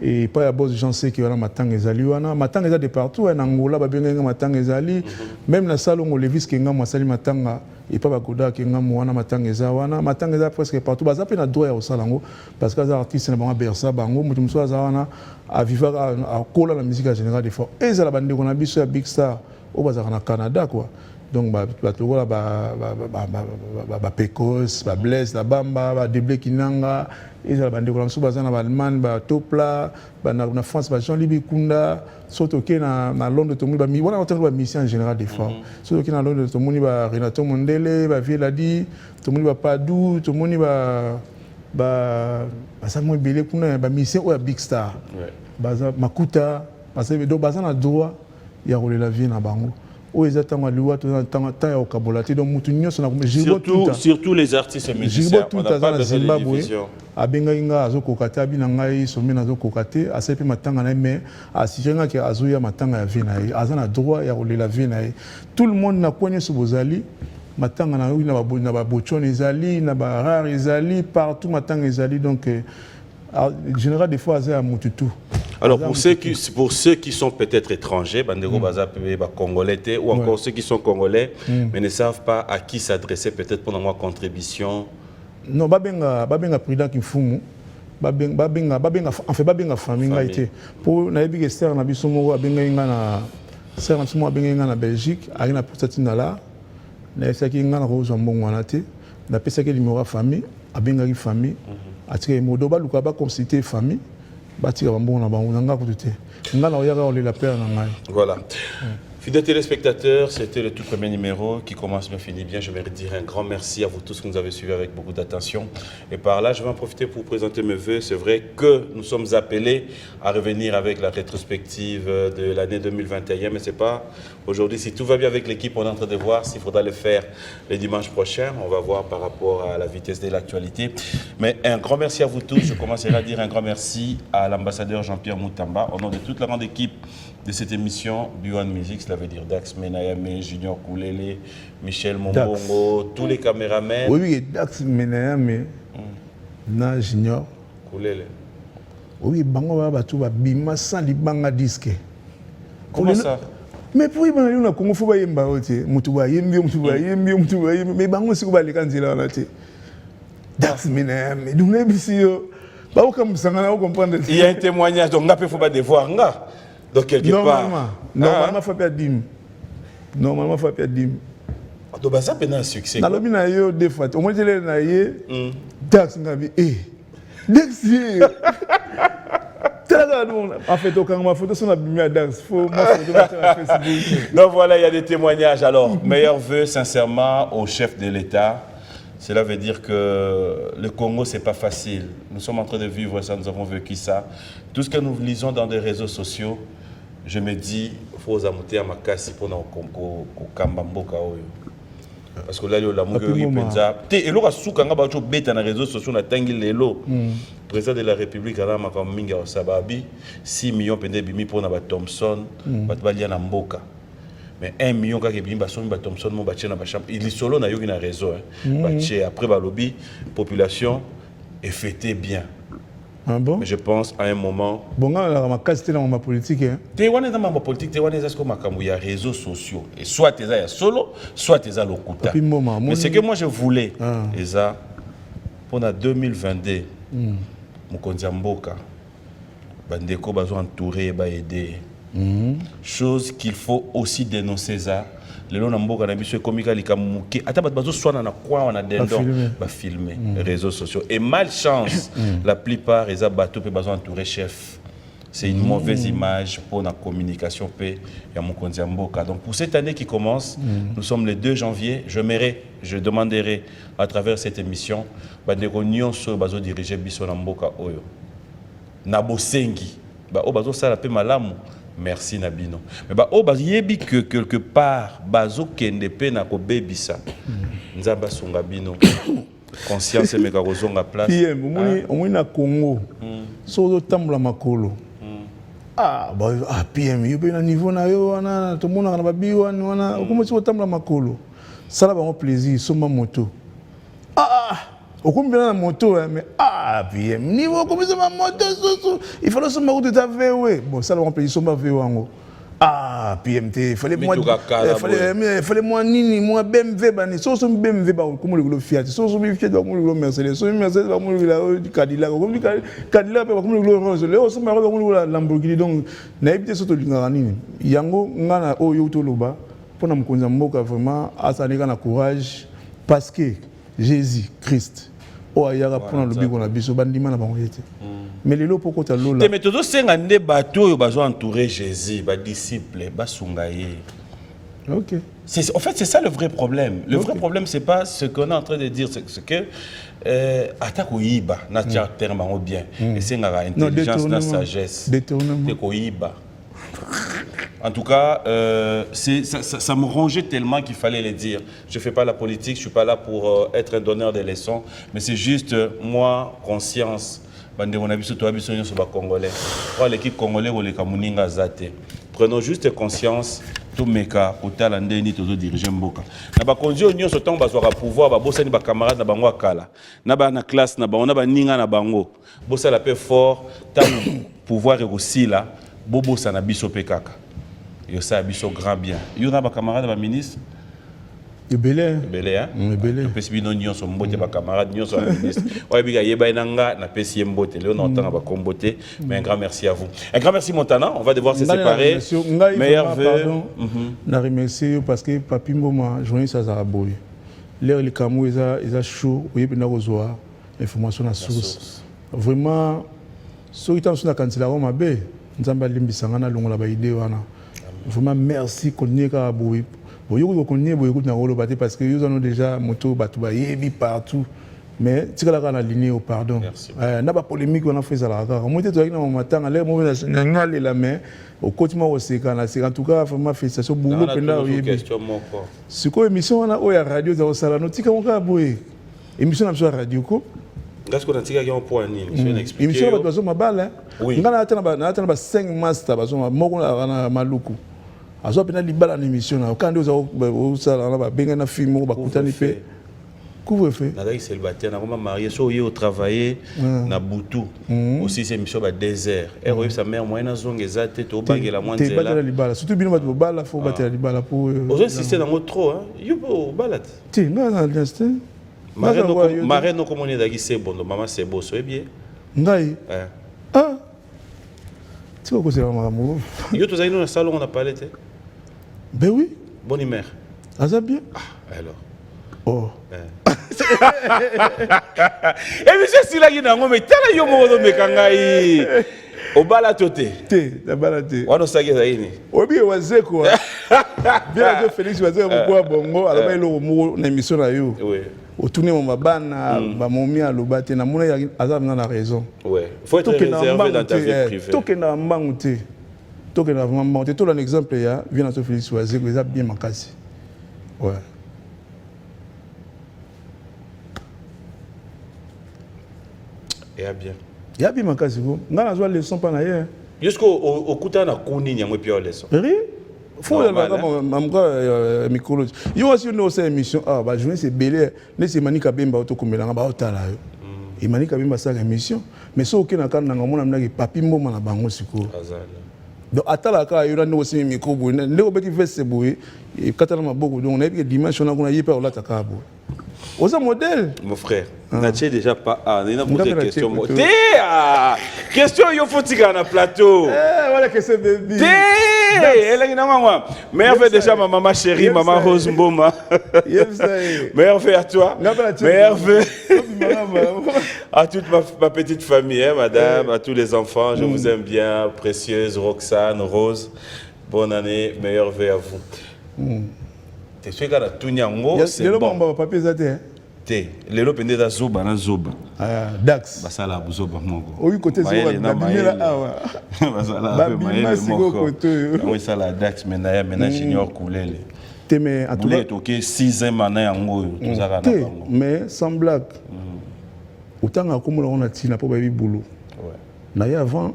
et pas ya boss Jean Seke wana matanga ezali wana matanga eza de partout en Angola ba benga matanga ezali même na salongo Levis kenga mwasali matanga et pas bakoda kenga mwana matanga eza presque partout baza pe na droit ya osalango parce que les artistes na bango bersa bango mutu muso aza wana a vivre à kola la musique en général des fois et ça la bande qu'on a biso ya big star au bazar na Canada quoi donc batokola ba Pecos ba Blaise la bamba ba Deblé Kinanga et ça la bande qu'on a biso baza na Allemagne ba Topla ba na France ba Jean Libi Kunda surtout que na Londres to ba mi wana hôtel ba mission en général des fois surtout que na Londres to moni ba Renato Mondele ba Vieladi to moni ba Padou to moni ba ça mo belé kuna ba mission ou big star baza makuta parce que do baza na droit ya roler vie na bango o exactement loi to temps ya okabolati donc mutu nyonso na surtout les artistes musiciens on n'a pas de Zimbabwe abenga inga azokokate abina ngai somi nazokokate asepe matanga na mais asirenga ke azoya matanga ya vie na ye azana droit ya roler vie na ye tout le monde na kwenye sobozali matanga na na ba bochon ezali na ba rare ezali partout matanga ezali donc général des fois azaya mututu. Alors pour ceux qui sont peut-être étrangers, Bandego Baza Congolais ou encore ceux qui sont congolais mais ne savent pas à qui s'adresser peut-être pendant ma contribution. Non, babenga président Kifumu, babenga en fait babenga famille ngaité. Pour na yebi Esther na biso moko abenga inga na Esther na biso abenga inga na Belgique, ari na potatina la. Na esaki inga na rozo mbongo wana te. Na pesaki numéro famille, abenga ki famille. Atika modo ba luka ba consulter famille. Voilà. Fidèles téléspectateurs, c'était le tout premier numéro qui commence bien, finit bien. Je vais dire un grand merci à vous tous qui nous avez suivis avec beaucoup d'attention. Et par là, je vais en profiter pour vous présenter mes vœux. C'est vrai que nous sommes appelés à revenir avec la rétrospective de l'année 2021, mais c'est pas aujourd'hui. Si tout va bien avec l'équipe, on est en train de voir s'il faudra le faire les dimanches prochains. On va voir par rapport à la vitesse de l'actualité. Mais un grand merci à vous tous. Je commencerai à dire un grand merci à l'ambassadeur Jean-Pierre Moutamba, au nom de toute la grande équipe de cette émission B1 Music, cela veut dire Dax Menayame, Junior Koulele, Michel Mombongo, tous les caméramans. Oui, Dax Menayame, na Junior Koulele. Oui, bango ba batu ba bima sans li banga disque. Comment ça? Mais pour y aller au Congo, il faut y aller. Mutuba yembi, mais bango si vous allez quand il a là, Dax Minem, mais nous n'avons pas comme ça, on comprendre. Il y a un témoignage, donc il ne faut pas devoir. Donc quelque part. Normalement, il faut pas dire. Normalement, il faut pas dire. Donc ça peut être un succès. Dans le mina yo deux fois, au moins je l'ai naïe. Dax ngabi, Dax. En fait, quand ma photo sur la lumière Dax, faut ma photo sur Facebook. Donc voilà, il y a des témoignages. Alors, meilleurs vœux sincèrement au chef de l'État. Cela veut dire que le Congo, ce n'est pas facile. Nous sommes en train de vivre ça, nous avons vécu ça. Tout ce que nous lisons dans des réseaux sociaux, je me dis, il faut amouter à ma casse pour nous Kambamboka. Parce que là, il y a l'amour qui est penza. Et là, il y a dans les réseaux sociaux, on a tangi l'élo. Le président de la République, il y a 6 millions de pour Thompson, Mboka. Mais 1 million quand il y a Thompson, il est solo, il y a un réseau. Après, la population est fêtée bien. Ah bon? Mais je pense à un moment. Bon, ma casse était dans ma politique. Tu es dans ma politique, tu es dans les réseaux sociaux. Et soit tu es solo, soit tu es à l'Okuta. Mais ce que moi je voulais, pour 2022, Mokonzi Mboka, Bandeko bazo entouré, aider. Chose qu'il faut aussi dénoncer ça. Les gens Mboka na biso komika likamuki. Ata bazo swana na quoi on a dendon ba filmer réseaux sociaux. Et malchance, la plupart les bateaux pe bazo entouré chef. C'est une mauvaise image pour la communication paix et Mokonzi Mboka. Donc pour cette année qui commence, nous sommes le 2 janvier, je demanderai à travers cette émission bandeko nyonso bazo diriger biso na Mboka oyo. Na bosengi ba o bazo sala pe malamu. Merci Nabino. Mais bah oh yebi que quelque part bazo kende pe na ko bebisa. Nzamba songa bino. Conscience meka kozonga place. PM omoni na Congo. So tambula makolo. PM yo pe na niveau na yo wana to mona na babi wana okomo so tambula makolo. Sala ba plaisir soma moto. Okombela na moto mais PM niveau comme ça ma moto il fallait se mettre de ta VW bon ça on peut soma VW wango PMT fallait moi nini moi BMW bani so BMW ba comme le Fiat so Fiat ba comme le Mercedes so Mercedes ba comme le Cadillac comme Cadillac ba comme le Rolls le so ma ba comme le Lamborghini donc na éviter so to lingana nini yango ngana oyo to loba pona Mokonzi Mboka vraiment asanika na courage parce que Jésus Christ o ayaka pona lobi ko na biso bandima na bango yete mais lelo poko ta lola mais todo senga nde bato yo bazo entourer Jésus ba disciple ba sungaye. OK. En fait c'est ça le vrai problème. Le vrai problème c'est pas ce qu'on est en train de dire, c'est que attaque au iba na terme bango bien et senga intelligence na sagesse détournement de ko iba. En tout cas, ça me rongeait tellement qu'il fallait le dire. Je ne fais pas la politique, je ne suis pas là pour être un donneur de leçons, mais c'est juste, moi, conscience. L'équipe congolaise, prenons juste conscience. Tout meka otala ndeni tozo diriger mboka na ba konzi onyo so temps bazwa pouvoir ba bosani ba camarades na bango akala na ba na classe na bango na ba ninga na bango bosala pe fort tant pouvoir et aussi là bobo sana biso pe kaka yo sa biso grand bien yo na ba camarades ba ministre Belé hein Belé pesi bino nyonso mbote ba camarades nyonso ba ministre oye biga yeba inanga na pesi mbote leo na entendre ba kombote mais un grand merci à vous, un grand merci Montana. On va devoir se séparer. Meilleur vœu na remercier parce que papi mboma journaliste azaraboy l'air les camou eza chaud oyebi na kozwa information na source vraiment so itamso na kansela ko mabe nzamba limbisanga na longola ba idée wana vraiment merci konyeka boy boyoko konye boyoko na rolo baté parce que ils ont déjà moto batu ba yebi partout mais tikala kana ligne au pardon na ba polémique on a fait ça là moi tu na matanga les mo na ngale la mais au quotidien au seka na c'est en tout cas vraiment félicitations beaucoup penda yebi c'est quoi émission on a o ya radio za sala no tika moka boy émission na radio ko Est-ce qu'on a tiré un point nini je expliquer émission ba bazo mabala ngana atana ba 5 master bazo moko na maluku azo pena libala na émission na kandi oza sala na ba benga na film ko bakutani pe Couvre-feu. Nadaki célibataire, na koma marié, so yo travailler na butu. Aussi c'est mission ba désert. Et oui sa mère moyenne zonge ezate to bagela T'es battre la libala. Surtout bien battre bala, faut battre la libala pour. Aux insister dans trop hein. Yo po balat. T'es na l'instant. Maré no comme on est daki c'est bon, maman c'est beau, so bien. Ngai. Ah. Tu vois quoi c'est vraiment amoureux. Yo tous dans le salon on a parlé té. Ben oui. Bonne mère. Ah ça bien. Alors. Oh. Et monsieur Sila Ginango, mais tala yo mo do mekangai. Obala tote. La balade. Wano sage zaini. Obi wazeko. Bien que Félix wazeko kwa bongo, alors ba lo mo na émission na yo. Oui. Otourner mon babana, ba momi alobate na mona ya azab na raison. Ouais. Faut être réservé dans ta vie privée. Tokena mbangoute. Tokena vraiment mbangoute. Tout un exemple ya, vient à Félix wazeko, ça bien makasi. Ouais. Et bien. Il y a bien makasi ko. Ngana zo leçon pa na ye. Jusqu'au okuta na kuni nyamwe pia leçon. Oui. Faut la mamka micro. Yo aussi no cette émission ba journée c'est belé. Ne c'est manika bemba otokomela ba otala yo. Et manika bemba ça émission. Mais so okena kana ngomona mnaki papi mboma na bango siko. Azala. Donc atala ka yo na aussi micro bo ne obeti veste bo e katala maboko donc na bi dimension na kuna yepa olata ka bo. Osa modèle. Mon frère, n'as-tu déjà pas on a posé question question yo fotika na plateau. Voilà que c'est baby. Elle est là Meilleur fait déjà ma maman chérie, maman Rose Mboma. Meilleur fait à toi. Meilleur fait à toute ma petite famille, hein, madame, à tous les enfants, je vous aime bien, précieuse Roxane, Rose. Bonne année, meilleur vœu à vous. T'es sûr qu'à la Touniango, c'est bon. Té, les lopes pendent à Zoba, na Zoba. Dax. Basala Zoba mongo. Oui, côté Zoba, na bimela awa. Basala bimela mongo. Oui, ça la Dax, mais na junior coulé. Té mais en tout cas, toqué 6e année yango, tout ça na bango. Mais sans blague. Autant à comme on a tina pour baby boulot. Ouais. Na ya avant,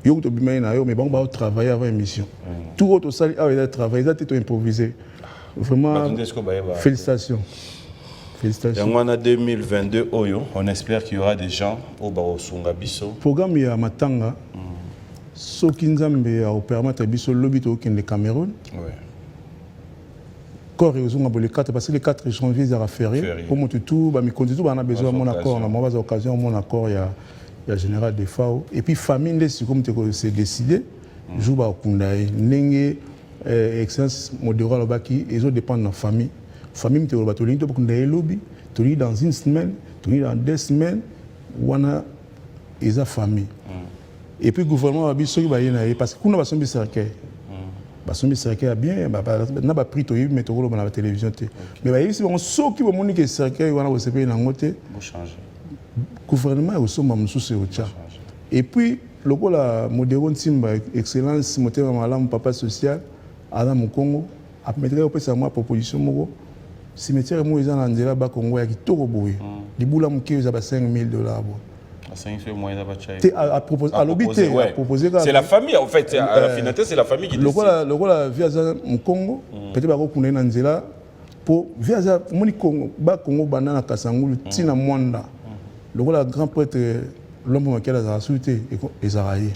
yo to bimela na yo mais bon ba travailler avant émission. Tout autre sali a il travailler, ça t'es improvisé. Vraiment félicitations. Félicitations. En 2022, on espère qu'il y aura des gens au Barosunga Bisso. Programme ya matanga. So kinzambe a permettre biso lobito au Cameroun. Ouais. Corps et aux le 4 parce que les 4 janvier ça va férié. Pour monter tout, ba mi continue on a besoin de mon accord, on a occasion mon accord il y a général de FAO et puis famille c'est comme c'est décidé. Jour ba kundae nenge excellence modéral lobaki ils ont dépend de la famille. Famille te roba to linto pour kundae lobby, to li dans une semaine, to li dans 2 semaines, wana eza famille. Et puis le gouvernement a dit parce que nous avons un cercueil. Basombi cercueil bien, n'a pas pris to y mettre dans la télévision. Mais ici on saut qui va moniquer cercueil wana au CP na ngote. Changer. Gouvernement au sommet mususu ocha. Et puis le ko la modéron Simba excellence moteur malamu papa social ala mu Congo a mettre au pesa moi proposition moko. Cimetière mo eza na nzela ba Congo ya kitoko boye. Libula muke za ba $5,000. C'est la famille en fait, à la finalité c'est la famille qui décide. Le rôle via Congo, peut-être qu'on est dans Nzela pour via Moni Congo, ba Congo banana Kasangulu, Tina Mwanda. Le rôle grand prêtre l'homme qui a la souté et Zaraye.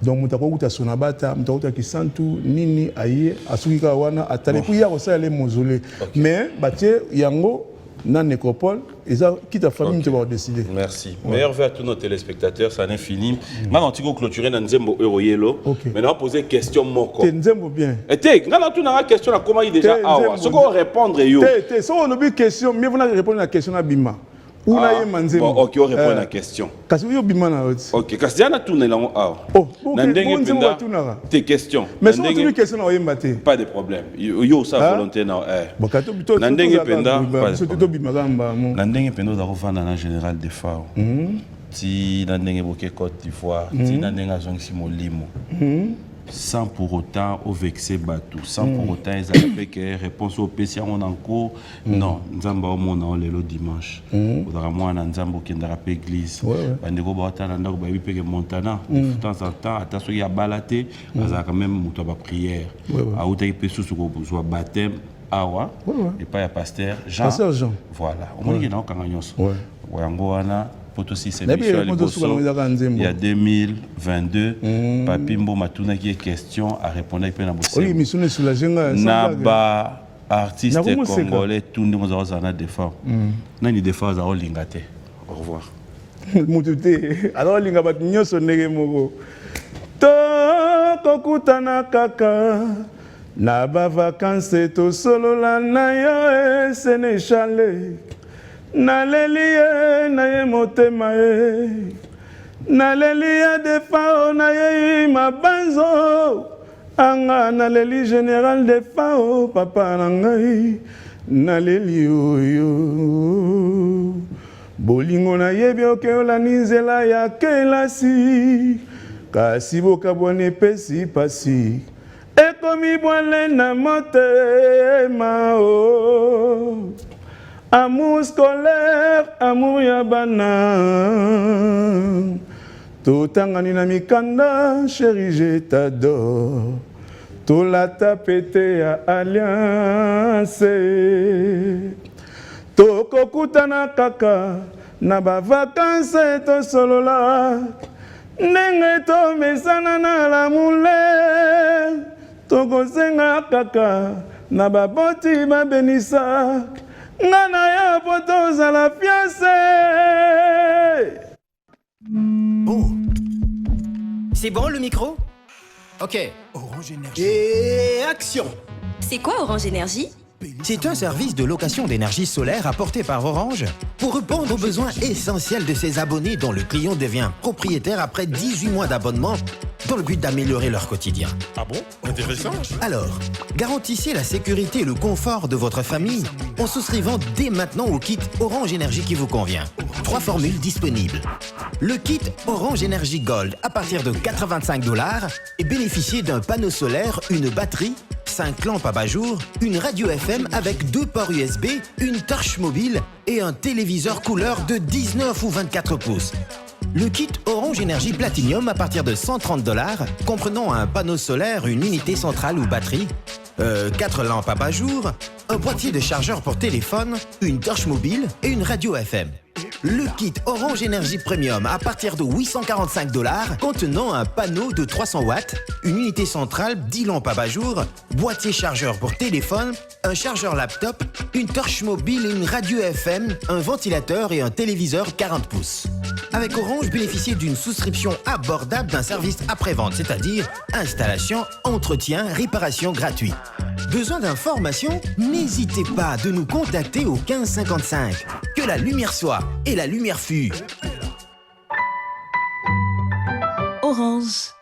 Donc mutako kuta sonabata, mutako kuta kisantu nini aye asukika wana atalepu ya kosa les mausolées. Mais batie yango dans la nécropole, et ça, qui ta famille va décider. Merci. Ouais. Meilleur vœu à tous nos téléspectateurs, ça n'est fini. Maintenant, tu vas clôturer dans Nzembo Euroyelo. Maintenant, on va poser une question. Tu Nzembo bien. Et tu as une question, comment il déjà awa. Ce qu'on répondre, yo. Si on a une question, mais vous n'avez répondu à la question à Bima. Ou là, il y a Nzembo. Ok, on répond à la question. Parce que vous Bima na autre. Ok, parce que tu as tourné là. Oh, tes questions. Mais si on a une question, on va y pas de problème. Yo, ça volonté. Nandenge Penda. Nandenge Penda, on va dans la générale de FAO. Si Nandenge Boké Côte d'Ivoire, si Nandenge Azongsi Molimo. Sans pour autant au vexer Batou, sans pour autant ils avaient que réponse au PC en cours. Non, Nzamba au monde on le dimanche. Faudra moi na Nzambo qui ndara pe église. Bandeko ba tana ndako ba bipe que Montana. De temps en temps, attention il y a balaté, ça quand même muto ba prière. A outa pe sous ko soit baptême. Awa, et pas à Pasteur Jean. Pasteur Jean. Voilà. Au moins, il y a un Kanganyos. Ouais. Wangoana, Potosi, c'est Mais Michel puis, Liboso. il Il y a 2022, Papimbo Matuna qui est question à répondre à Ipenabosse. Oui, mais c'est sur la Genga. Naba artiste congolais, tout le monde a des fois. Nani des fois, on lingate. Au revoir. Mutute. Alors, linga bat nyoso nege moko. Tokokutana kaka. Na ba vacances to solo la na yo Sénéchalais. Na lelie na ye motema e. Na lelie de fao na ye mabanzo. Anga na leli général de fao papa na ngai. Na leli oyo. Bolingo na yebi okeola ninzela ya kelasi. Kasi bokabwane pesi pasi. Ekomi bwale na motema o. Amour scolaire, amour ya bana. Totangani na mikanda, chérie, je t'adore. Tolata pete ya alliance. Tokokutana kaka, na ba vacances to solola. Ndenge to mesana na la mule. Tokosenga kaka, na ba boti ba benisa. Nana ya poto za la fiancée. Oh, c'est bon le micro? Ok. Orange Énergie. Et action! C'est quoi Orange Énergie? C'est un service de location d'énergie solaire apporté par Orange pour répondre aux besoins essentiels de ses abonnés dont le client devient propriétaire après 18 mois d'abonnement dans le but d'améliorer leur quotidien. Ah bon? Intéressant. Alors, garantissez la sécurité et le confort de votre famille en souscrivant dès maintenant au kit Orange Énergie qui vous convient. 3 formules disponibles. Le kit Orange Énergie Gold à partir de $85 et bénéficiez d'un panneau solaire, une batterie, 5 lampes à bas-jour, une radio FM avec 2 ports USB, une torche mobile et un téléviseur couleur de 19 ou 24 pouces. Le kit Orange Énergie Platinum à partir de $130, comprenant un panneau solaire, une unité centrale ou batterie, 4 lampes à bas-jour, un boîtier de chargeur pour téléphone, une torche mobile et une radio FM. Le kit Orange Énergie Premium à partir de $845, contenant un panneau de 300 watts, une unité centrale, 10 lampes à bas-jour, boîtier chargeur pour téléphone, un chargeur laptop, une torche mobile et une radio FM, un ventilateur et un téléviseur 40 pouces. Avec Orange, bénéficiez d'une souscription abordable d'un service après-vente, c'est-à-dire installation, entretien, réparation gratuit. Besoin d'informations? N'hésitez pas de nous contacter au 1555. Que la lumière soit et la lumière fut. Orange.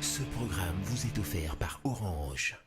Ce programme vous est offert par Orange.